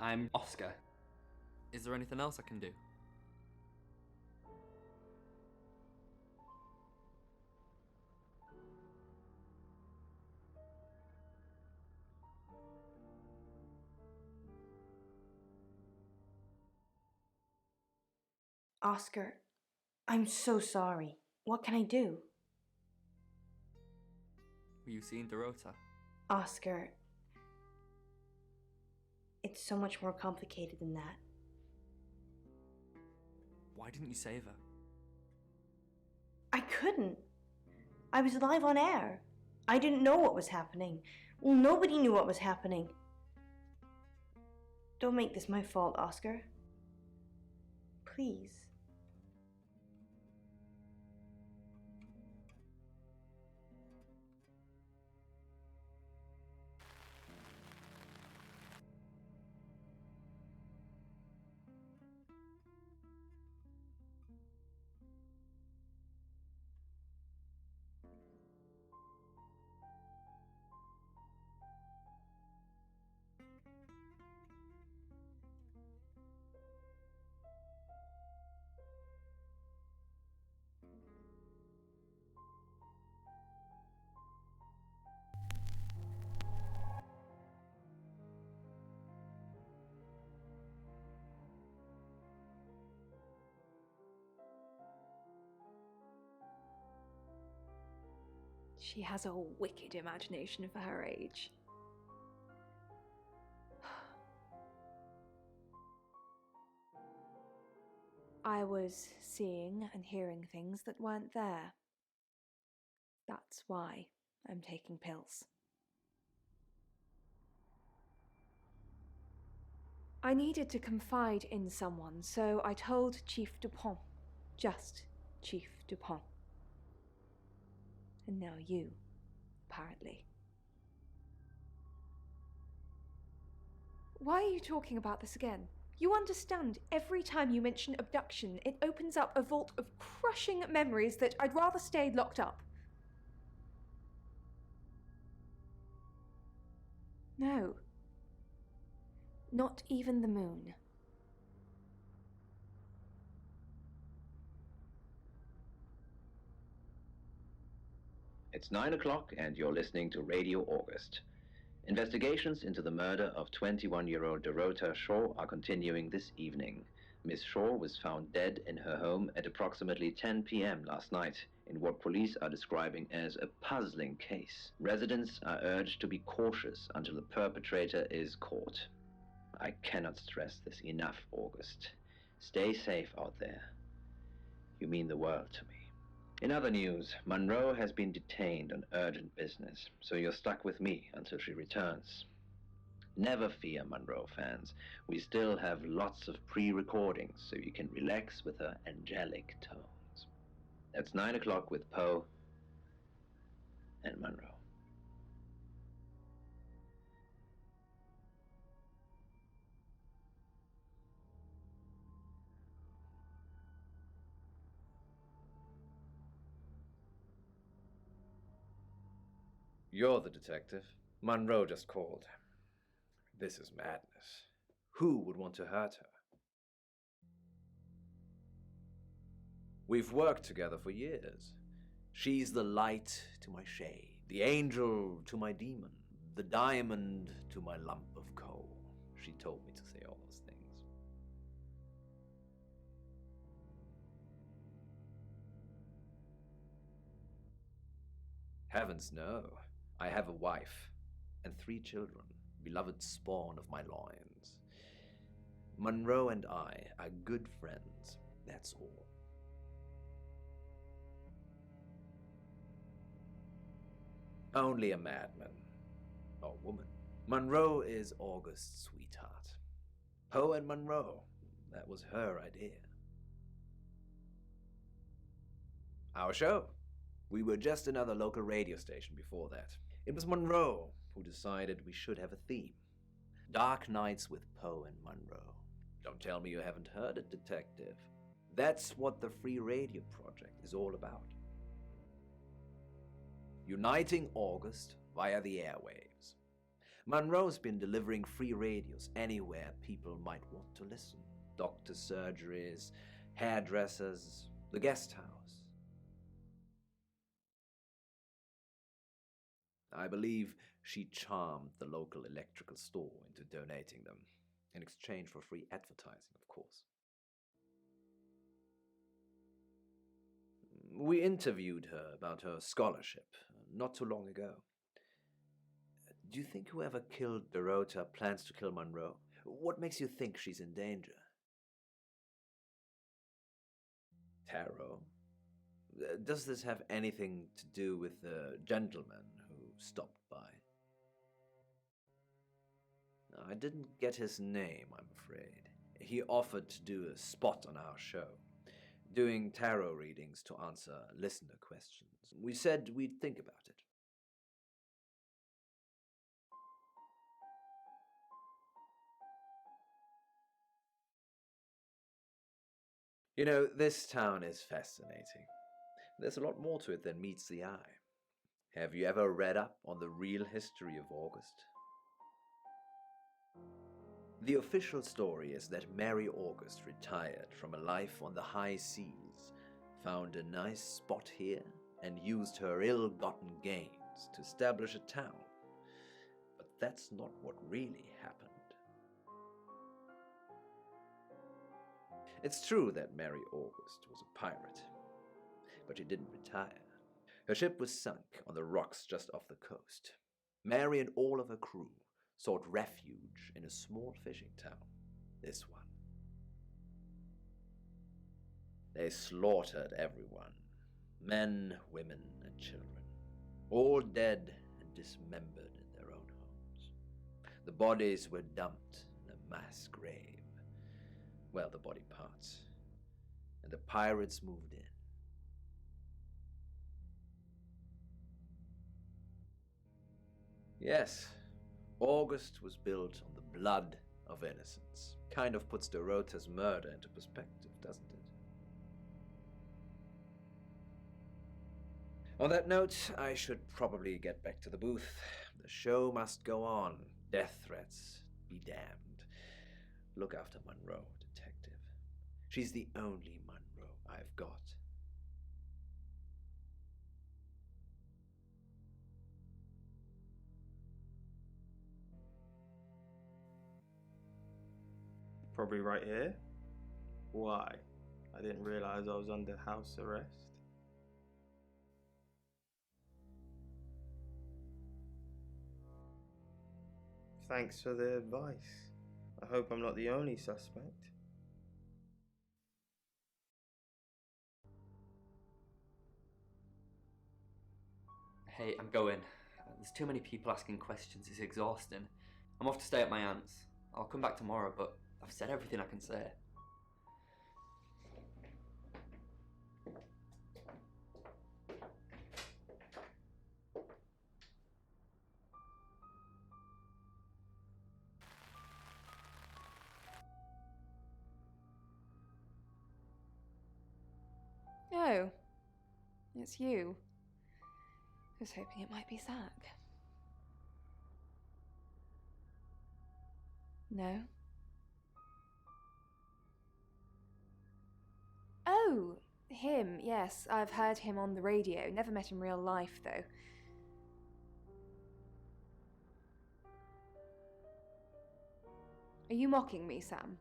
I'm Oscar. Is there anything else I can do? Oscar, I'm so sorry. What can I do? Were you seeing Dorota? Oscar, it's so much more complicated than that. Why didn't you save her? I couldn't. I was live on air. I didn't know what was happening. Well, nobody knew what was happening. Don't make this my fault, Oscar. please. She has a wicked imagination for her age. I was seeing and hearing things that weren't there. That's why I'm taking pills. I needed to confide in someone, so I told Chief Dupont. Just Chief Dupont. And now you, apparently. Why are you talking about this again? You understand, every time you mention abduction, it opens up a vault of crushing memories that I'd rather stay locked up. No. Not even the moon. It's 9 o'clock and you're listening to Radio August. Investigations into the murder of 21-year-old Dorota Shaw are continuing this evening. Miss Shaw was found dead in her home at approximately 10 p.m. last night in what police are describing as a puzzling case. Residents are urged to be cautious until the perpetrator is caught. I cannot stress this enough, August. Stay safe out there. You mean the world to me. In other news, Monroe has been detained on urgent business, so you're stuck with me until she returns. Never fear, Monroe fans. We still have lots of pre-recordings, so you can relax with her angelic tones. That's 9 o'clock with Poe and Monroe. You're the detective. Monroe just called. This is madness. Who would want to hurt her? We've worked together for years. She's the light to my shade, the angel to my demon, the diamond to my lump of coal. She told me to say all those things. Heavens no. I have a wife and 3 children, beloved spawn of my loins. Monroe and I are good friends, that's all. Only a madman. Or woman. Monroe is August's sweetheart. Poe and Monroe, that was her idea. Our show. We were just another local radio station before that. It was Monroe who decided we should have a theme. Dark Nights with Poe and Monroe. Don't tell me you haven't heard it, detective. That's what the Free Radio Project is all about. Uniting August via the airwaves. Monroe's been delivering free radios anywhere people might want to listen. Doctors' surgeries, hairdressers, the guest house. I believe she charmed the local electrical store into donating them, in exchange for free advertising, of course. We interviewed her about her scholarship not too long ago. Do you think whoever killed Dorota plans to kill Monroe? What makes you think she's in danger? Tarot? Does this have anything to do with the gentleman who stopped by? I didn't get his name, I'm afraid. He offered to do a spot on our show, doing tarot readings to answer listener questions. We said we'd think about it. You know, this town is fascinating. There's a lot more to it than meets the eye. Have you ever read up on the real history of August? The official story is that Mary August retired from a life on the high seas, found a nice spot here, and used her ill-gotten gains to establish a town. But that's not what really happened. It's true that Mary August was a pirate, but she didn't retire. Her ship was sunk on the rocks just off the coast. Mary and all of her crew sought refuge in a small fishing town, this one. They slaughtered everyone, men, women, and children, all dead and dismembered in their own homes. The bodies were dumped in a mass grave. Well, the body parts. And the pirates moved in. Yes, August was built on the blood of innocents. Kind of puts De Rota's murder into perspective, doesn't it? On that note, I should probably get back to the booth. The show must go on. Death threats be damned. Look after Monroe, detective. She's the only Monroe I've got. Probably right here. Why? I didn't realize I was under house arrest. Thanks for the advice. I hope I'm not the only suspect. Hey, I'm going. There's too many people asking questions, it's exhausting. I'm off to stay at my aunt's. I'll come back tomorrow, but I've said everything I can say. Oh, it's you. I was hoping it might be Zach. No? Oh, him, yes. I've heard him on the radio. Never met in real life, though. Are you mocking me, Sam?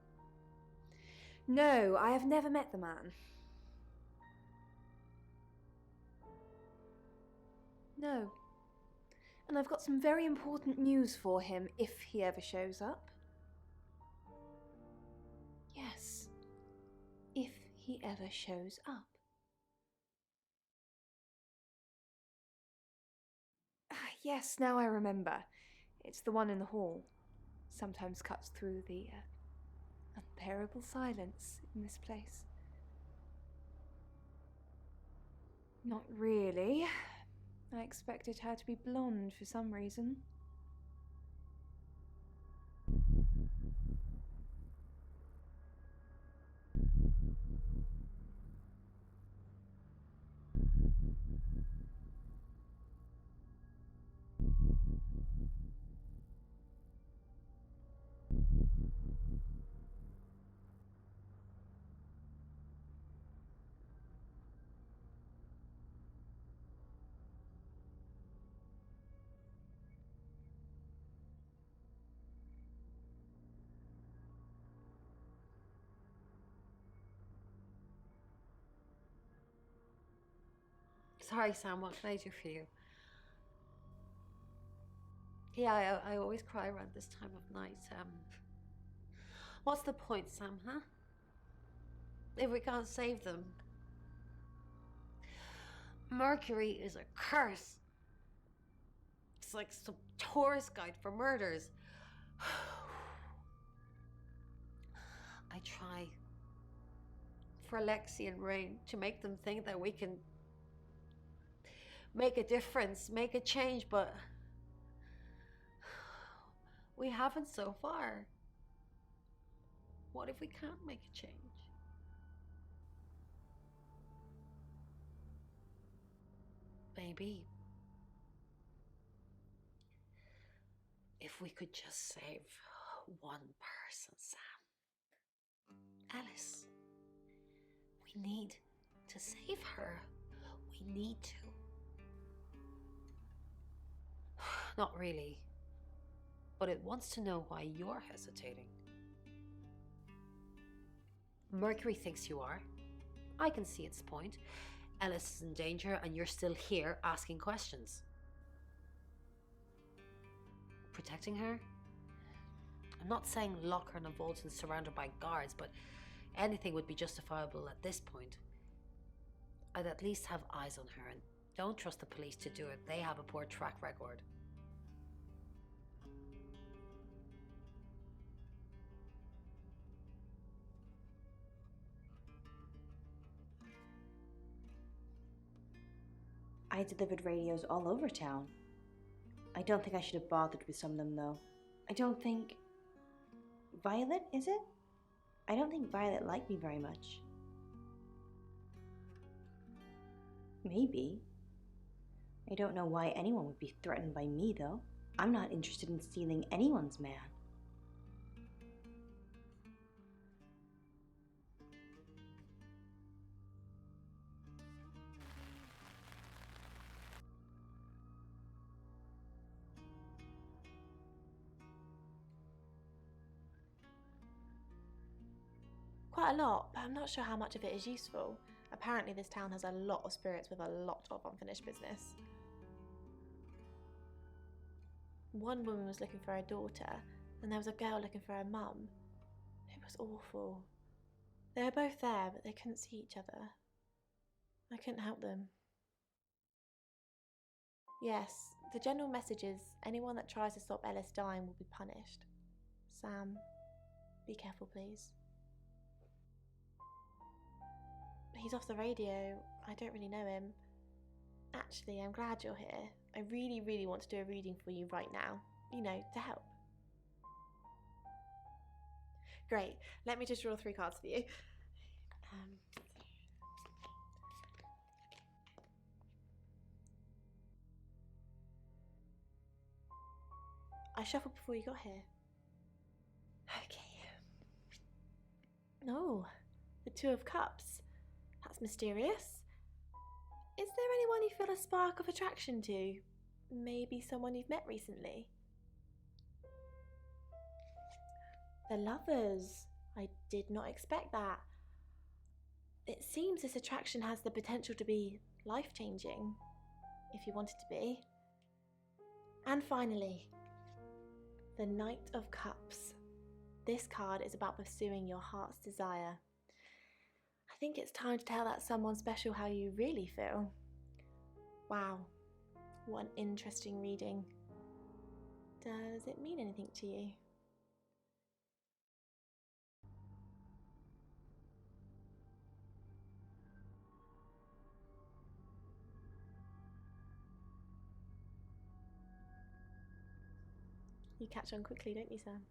No, I have never met the man. No. And I've got some very important news for him if he ever shows up. Yes. If he ever shows up. Yes, now I remember. It's the one in the hall. Sometimes cuts through the unbearable silence in this place. Not really. I expected her to be blonde for some reason. Sorry, Sam, what can I do for you? Yeah, I always cry around this time of night. What's the point, Sam, huh? If we can't save them. Mercury is a curse. It's like some tourist guide for murders. I try for Lexi and Rain to make them think that we can make a difference, make a change, but we haven't so far. What if we can't make a change? Maybe if we could just save one person, Sam. Alice. We need to save her. We need to. Not really. But it wants to know why you're hesitating. Mercury thinks you are. I can see its point. Alice is in danger and you're still here asking questions. Protecting her? I'm not saying lock her in a vault and surround her by guards, but anything would be justifiable at this point. I'd at least have eyes on her, and don't trust the police to do it. They have a poor track record. I delivered radios all over town. I don't think I should have bothered with some of them, though. I don't think... Violet, is it? I don't think Violet liked me very much. Maybe. I don't know why anyone would be threatened by me, though. I'm not interested in stealing anyone's man. Quite a lot, but I'm not sure how much of it is useful. Apparently this town has a lot of spirits with a lot of unfinished business. One woman was looking for her daughter, and there was a girl looking for her mum. It was awful. They were both there, but they couldn't see each other. I couldn't help them. Yes, the general message is anyone that tries to stop Ellis dying will be punished. Sam, be careful, please. He's off the radio. I don't really know him. Actually, I'm glad you're here. I really, really want to do a reading for you right now. You know, to help. Great. Let me just draw 3 cards for you. I shuffled before you got here. Okay. Oh, the 2 of Cups. That's mysterious. Is there anyone you feel a spark of attraction to? Maybe someone you've met recently? The Lovers. I did not expect that. It seems this attraction has the potential to be life-changing, if you want it to be. And finally, the Knight of Cups. This card is about pursuing your heart's desire. I think it's time to tell that someone special how you really feel. Wow, what an interesting reading. Does it mean anything to you? You catch on quickly, don't you, Sam?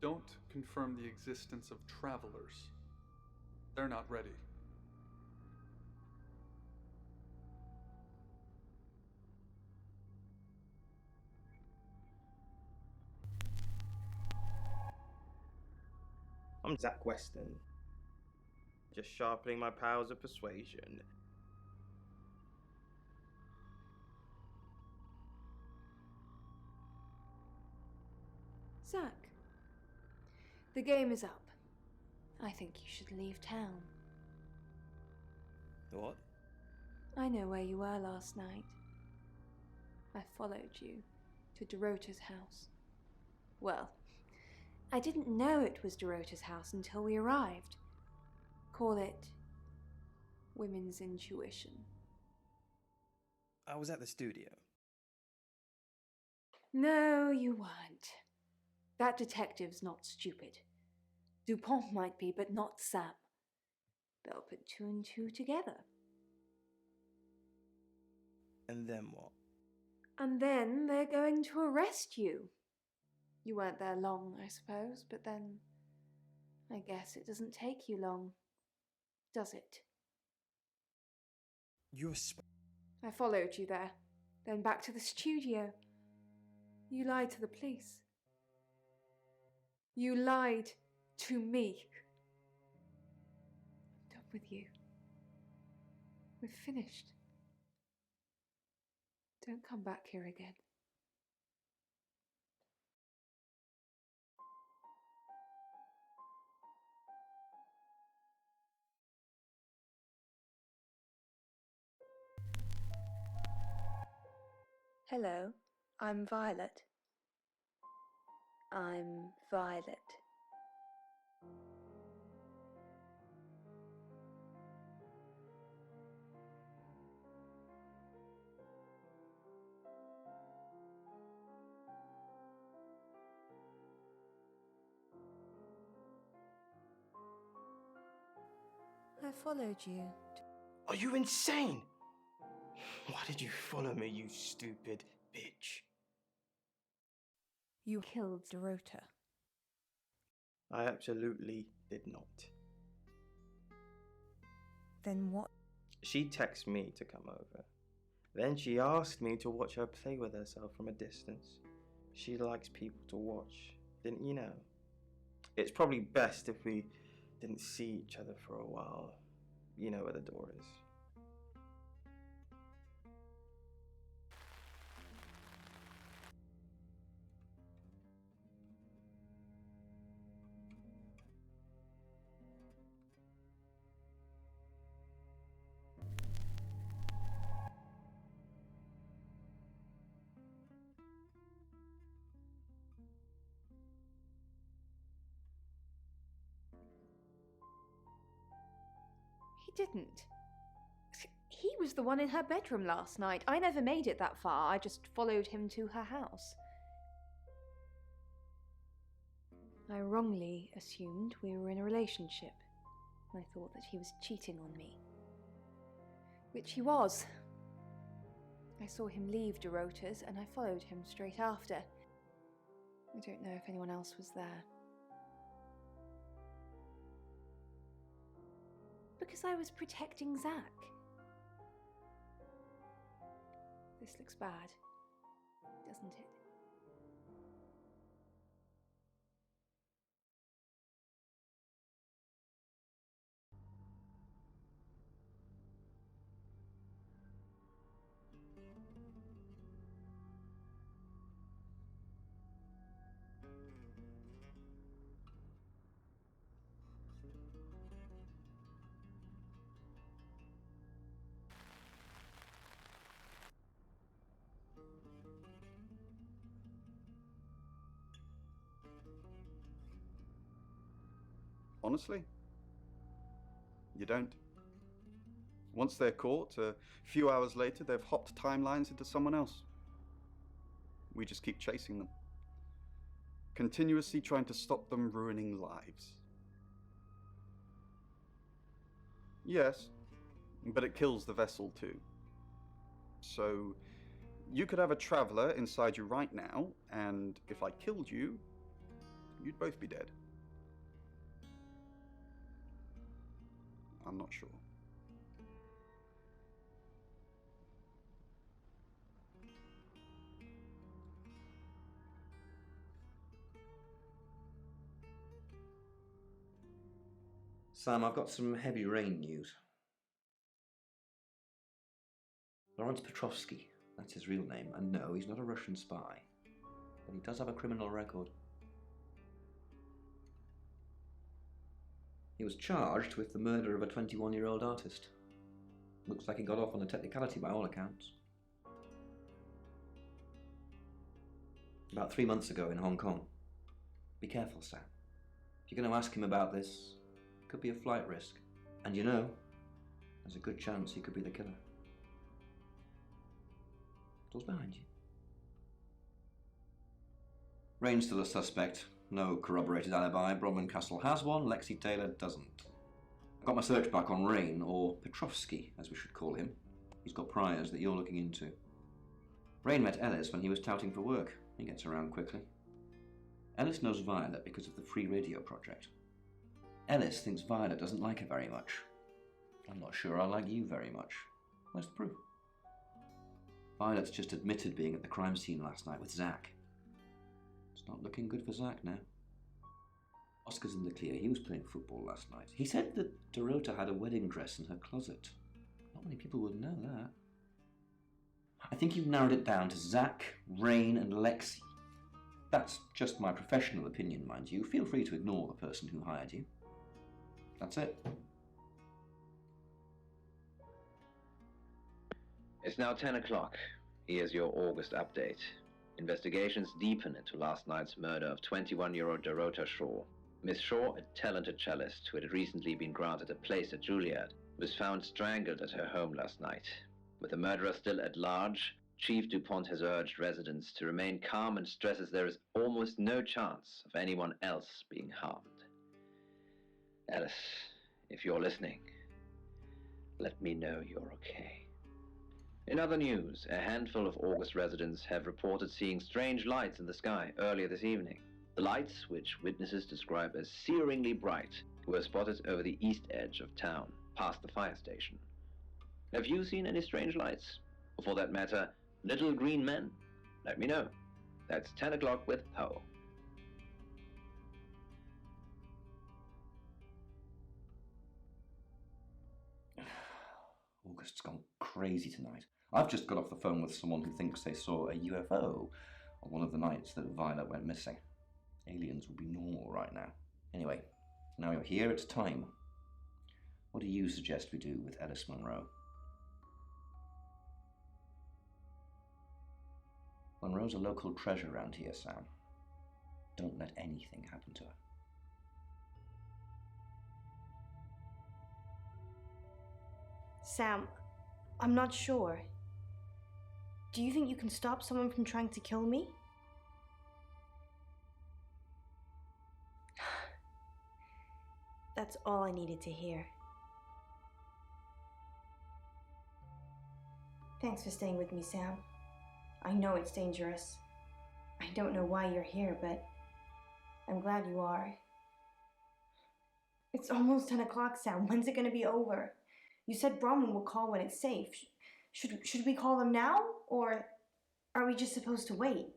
Don't confirm the existence of travelers. They're not ready. I'm Zach Weston. Just sharpening my powers of persuasion. Zach, the game is up. I think you should leave town. What? I know where you were last night. I followed you to Dorota's house. Well, I didn't know it was Dorota's house until we arrived. Call it women's intuition. I was at the studio. No, you weren't. That detective's not stupid. Dupont might be, but not Sam. They'll put two and two together. And then what? And then they're going to arrest you. You weren't there long, I suppose, but then I guess it doesn't take you long, does it? You're I followed you there, then back to the studio. You lied to the police. You lied to me. I'm done with you. We're finished. Don't come back here again. Hello, I'm Violet. I'm Violet. I followed you. Are you insane? Why did you follow me, you stupid bitch? You killed Dorota. I absolutely did not. Then what? She texted me to come over. Then she asked me to watch her play with herself from a distance. She likes people to watch, didn't you know? It's probably best if we didn't see each other for a while. You know where the door is. He didn't. He was the one in her bedroom last night. I never made it that far. I just followed him to her house. I wrongly assumed we were in a relationship. I thought that he was cheating on me. Which he was. I saw him leave Dorota's and I followed him straight after. I don't know if anyone else was there. Because I was protecting Zach. This looks bad, doesn't it? Honestly, you don't. Once they're caught, a few hours later, they've hopped timelines into someone else. We just keep chasing them, continuously trying to stop them ruining lives. Yes, but it kills the vessel too. So, you could have a traveler inside you right now, and if I killed you, you'd both be dead. I'm not sure. Sam, I've got some heavy rain news. Lawrence Petrovsky, that's his real name, and no, he's not a Russian spy, but he does have a criminal record. He was charged with the murder of a 21-year-old artist. Looks like he got off on a technicality by all accounts. About 3 months ago in Hong Kong. Be careful, Sam. If you're going to ask him about this, it could be a flight risk. And you know, there's a good chance he could be the killer. Door's behind you. Rain's still a suspect. No corroborated alibi. Bronwyn Castle has one, Lexi Taylor doesn't. I've got my search back on Rain, or Petrovsky, as we should call him. He's got priors that you're looking into. Rain met Ellis when he was touting for work. He gets around quickly. Ellis knows Violet because of the free radio project. Ellis thinks Violet doesn't like her very much. I'm not sure I like you very much. Where's the proof? Violet's just admitted being at the crime scene last night with Zach. It's not looking good for Zach now. Oscar's in the clear. He was playing football last night. He said that Dorota had a wedding dress in her closet. Not many people would know that. I think you've narrowed it down to Zach, Rain, and Lexi. That's just my professional opinion, mind you. Feel free to ignore the person who hired you. That's it. It's now 10 o'clock. Here's your August update. Investigations deepen into last night's murder of 21-year-old Dorota Shaw. Miss Shaw, a talented cellist who had recently been granted a place at Juilliard, was found strangled at her home last night. With the murderer still at large, Chief DuPont has urged residents to remain calm and stresses there is almost no chance of anyone else being harmed. Alice, if you're listening, let me know you're okay. In other news, a handful of August residents have reported seeing strange lights in the sky earlier this evening. The lights, which witnesses describe as searingly bright, were spotted over the east edge of town, past the fire station. Have you seen any strange lights? Or for that matter, little green men? Let me know. That's 10 o'clock with Poe. August's gone crazy tonight. I've just got off the phone with someone who thinks they saw a UFO on one of the nights that Violet went missing. Aliens would be normal right now. Anyway, now you're here, it's time. What do you suggest we do with Ellis Monroe? Monroe's a local treasure around here, Sam. Don't let anything happen to her. Sam, I'm not sure. Do you think you can stop someone from trying to kill me? That's all I needed to hear. Thanks for staying with me, Sam. I know it's dangerous. I don't know why you're here, but I'm glad you are. It's almost 10 o'clock, Sam. When's it going to be over? You said Brahman will call when it's safe. Should we call him now? Or are we just supposed to wait?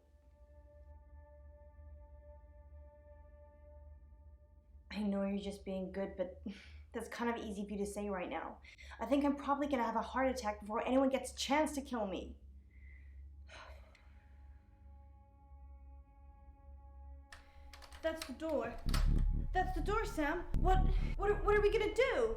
I know you're just being good, but that's kind of easy for you to say right now. I think I'm probably going to have a heart attack before anyone gets a chance to kill me. That's the door. That's the door, Sam. What are we going to do?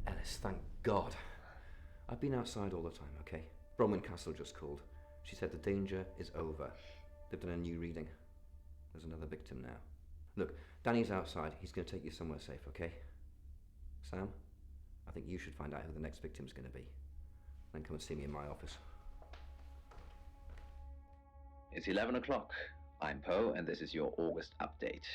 Ellis, thank God. I've been outside all the time, okay? Bronwyn Castle just called. She said the danger is over. They've done a new reading. There's another victim now. Look, Danny's outside. He's going to take you somewhere safe, okay? Sam, I think you should find out who the next victim's going to be. Then come and see me in my office. It's 11 o'clock. I'm Poe, and this is your August update.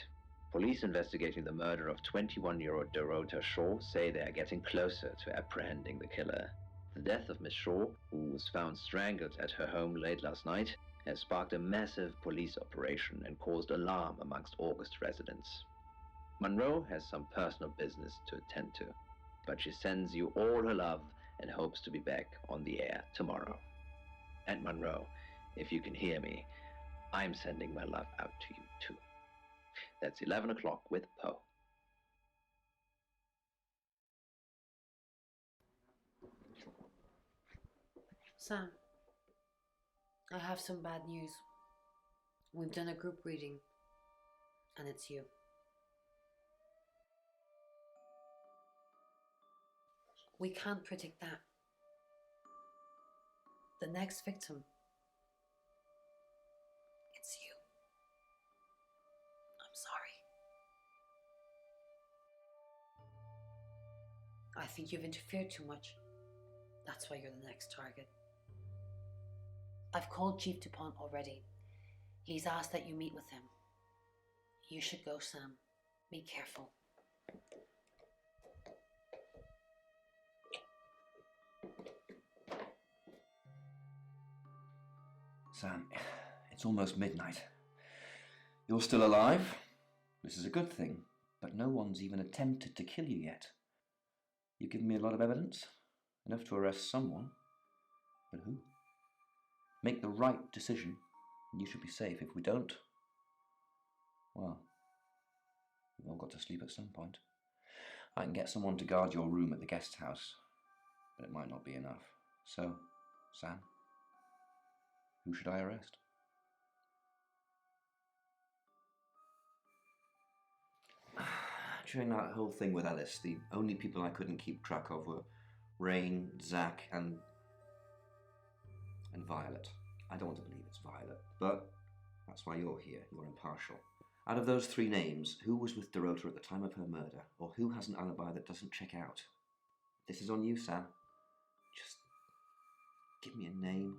Police investigating the murder of 21-year-old Dorota Shaw say they are getting closer to apprehending the killer. The death of Miss Shaw, who was found strangled at her home late last night, has sparked a massive police operation and caused alarm amongst August residents. Monroe has some personal business to attend to, but she sends you all her love and hopes to be back on the air tomorrow. And Monroe, if you can hear me, I'm sending my love out to you too. That's 11 o'clock with Poe. Sam, I have some bad news. We've done a group reading, and it's you. We can't predict that. The next victim, it's you. I'm sorry. I think you've interfered too much. That's why you're the next target. I've called Chief DuPont already. He's asked that you meet with him. You should go, Sam. Be careful. Sam, it's almost midnight. You're still alive. This is a good thing, but no one's even attempted to kill you yet. You've given me a lot of evidence, enough to arrest someone. But who? Make the right decision, and you should be safe. If we don't, well, we've all got to sleep at some point. I can get someone to guard your room at the guest house, but it might not be enough. So, Sam, who should I arrest? During that whole thing with Alice, the only people I couldn't keep track of were Rain, Zach, and Violet. I don't want to believe it's Violet, but that's why you're here. You're impartial. Out of those three names, who was with Dorota at the time of her murder, or who has an alibi that doesn't check out? This is on you, Sam. Just give me a name.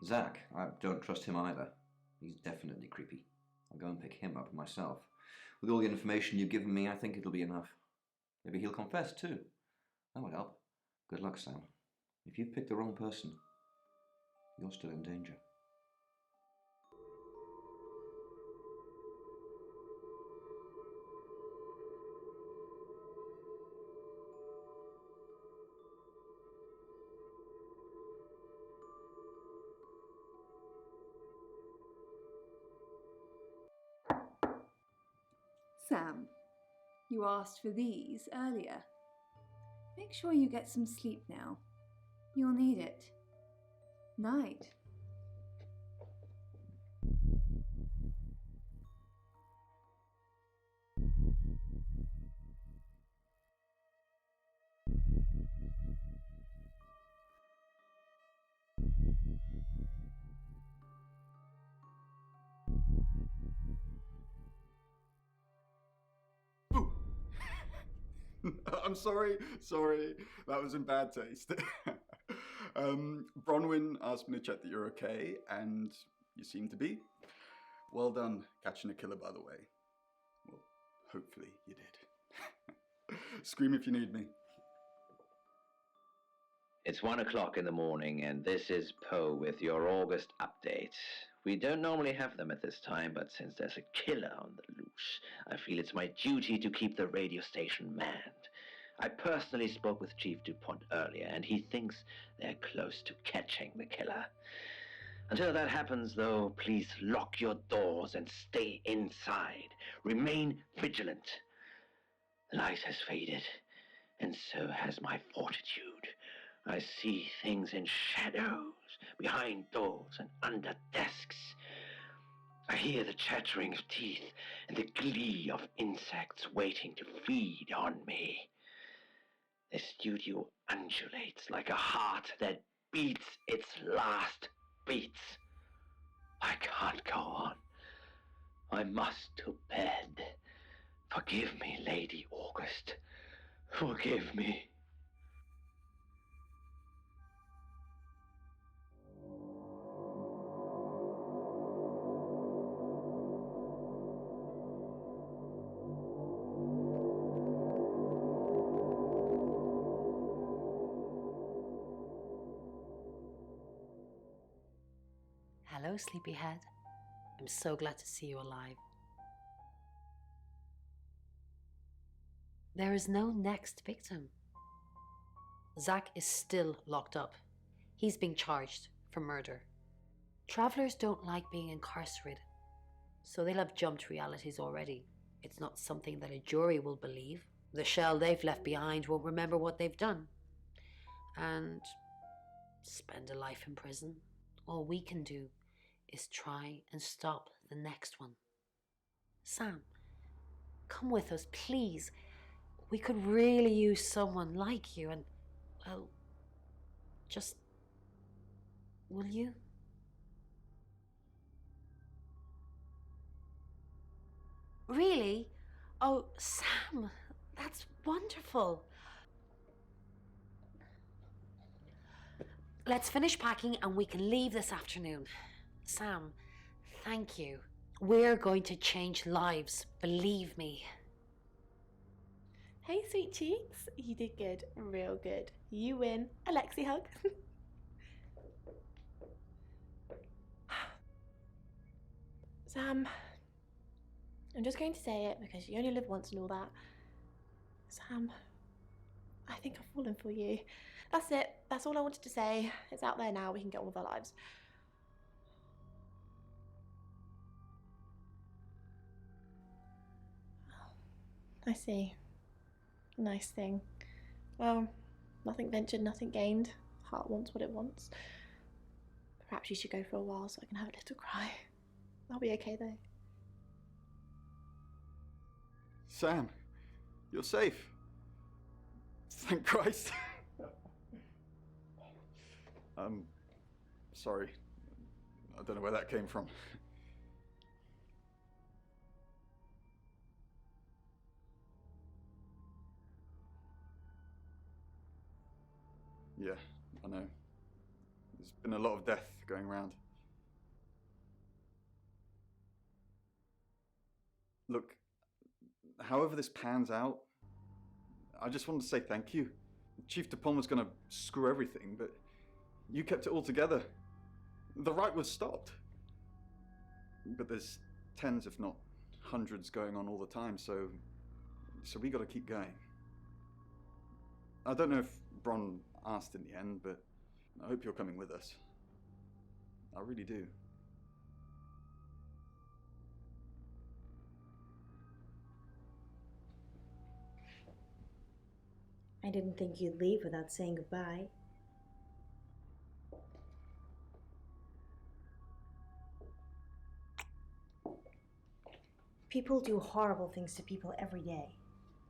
Zach, I don't trust him either. He's definitely creepy. I'll go and pick him up myself. With all the information you've given me, I think it'll be enough. Maybe he'll confess too. That would help. Good luck, Sam. If you've picked the wrong person, you're still in danger. Sam, you asked for these earlier. Make sure you get some sleep now. You'll need it. Night. I'm sorry. That was in bad taste. Bronwyn asked me to check that you're okay, and you seem to be. Well done catching a killer, by the way. Well, hopefully you did. Scream if you need me. It's 1 o'clock in the morning, and this is Poe with your August update. We don't normally have them at this time, but since there's a killer on the loose, I feel it's my duty to keep the radio station manned. I personally spoke with Chief DuPont earlier, and he thinks they're close to catching the killer. Until that happens, though, please lock your doors and stay inside. Remain vigilant. The light has faded, and so has my fortitude. I see things in shadows, behind doors and under desks. I hear the chattering of teeth and the glee of insects waiting to feed on me. The studio undulates like a heart that beats its last beats. I can't go on. I must to bed. Forgive me, Lady August. Forgive me. Hello, sleepyhead. I'm so glad to see you alive. There is no next victim. Zach is still locked up. He's being charged for murder. Travelers don't like being incarcerated, so they'll have jumped realities already. It's not something that a jury will believe. The shell they've left behind won't remember what they've done. And spend a life in prison. All we can do is try and stop the next one. Sam, come with us, please. We could really use someone like you and, well, just... will you? Really? Oh, Sam, that's wonderful. Let's finish packing and we can leave this afternoon. Sam, thank you. We're going to change lives, believe me. Hey, sweet cheeks. You did good. Real good. You win. Alexi hug. Sam, I'm just going to say it because you only live once and all that. Sam, I think I've fallen for you. That's it. That's all I wanted to say. It's out there now. We can get on with our lives. I see. Nice thing. Well, nothing ventured, nothing gained. Heart wants what it wants. Perhaps you should go for a while so I can have a little cry. I'll be okay though. Sam, you're safe. Thank Christ. Sorry. I don't know where that came from. Yeah, I know. There's been a lot of death going around. Look, however this pans out, I just wanted to say thank you. Chief DuPont was going to screw everything, but you kept it all together. The riot was stopped. But there's tens, if not hundreds, going on all the time, so we got to keep going. I don't know if Bron asked in the end, but I hope you're coming with us. I really do. I didn't think you'd leave without saying goodbye. People do horrible things to people every day.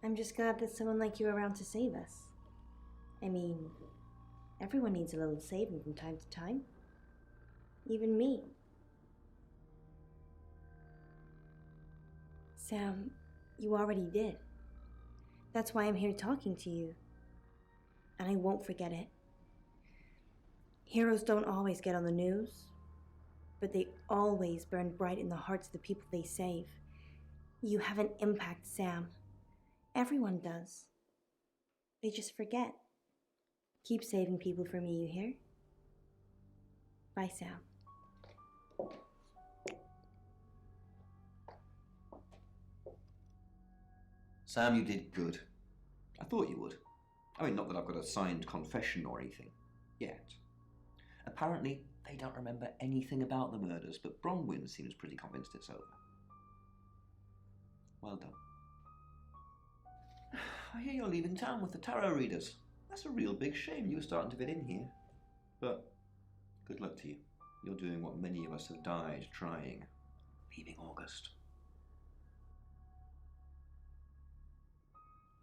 I'm just glad there's someone like you around to save us. I mean, everyone needs a little saving from time to time. Even me. Sam, you already did. That's why I'm here talking to you. And I won't forget it. Heroes don't always get on the news, but they always burn bright in the hearts of the people they save. You have an impact, Sam. Everyone does. They just forget. Keep saving people for me, you hear? Bye, Sam. Sam, you did good. I thought you would. I mean, not that I've got a signed confession or anything. Yet. Apparently, they don't remember anything about the murders, but Bronwyn seems pretty convinced it's over. Well done. I hear you're leaving town with the tarot readers. That's a real big shame. You were starting to fit in here. But good luck to you. You're doing what many of us have died trying. Leaving August.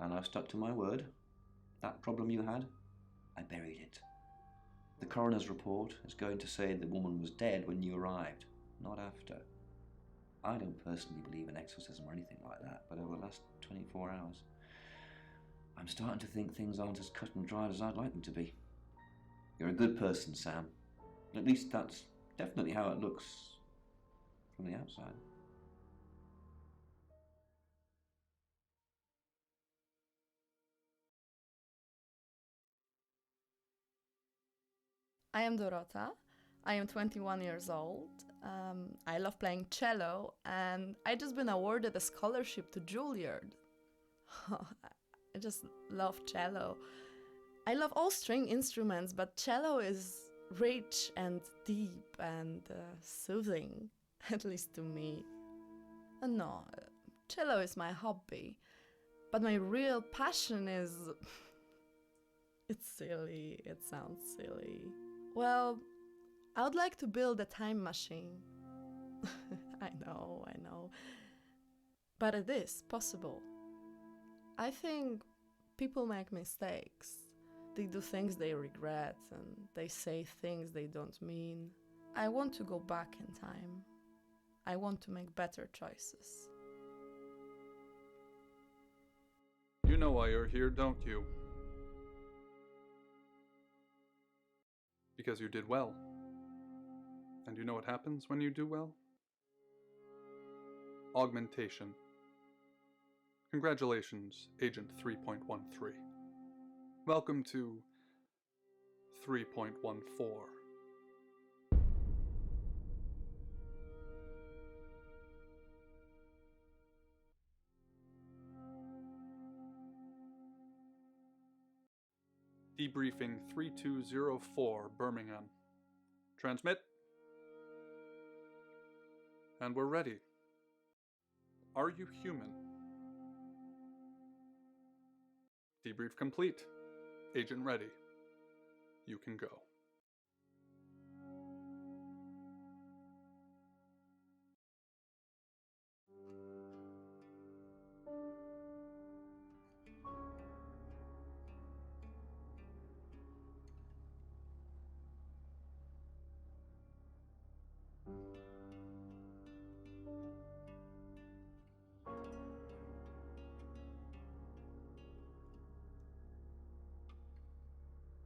And I've stuck to my word. That problem you had, I buried it. The coroner's report is going to say the woman was dead when you arrived, not after. I don't personally believe in exorcism or anything like that, but over the last 24 hours, I'm starting to think things aren't as cut and dried as I'd like them to be. You're a good person, Sam. At least that's definitely how it looks from the outside. I am Dorota. I am 21 years old. I love playing cello, and I just been awarded a scholarship to Juilliard. I just love cello. I love all string instruments, but cello is rich and deep and soothing, at least to me. No, cello is my hobby, but my real passion is... It's silly, it sounds silly. Well, I would like to build a time machine. I know. But it is possible. I think people make mistakes. They do things they regret and they say things they don't mean. I want to go back in time. I want to make better choices. You know why you're here, don't you? Because you did well. And you know what happens when you do well? Augmentation. Congratulations, Agent 3.13. Welcome to 3.14. Debriefing 3204, Birmingham. Transmit. And we're ready. Are you human? Debrief complete. Agent ready. You can go.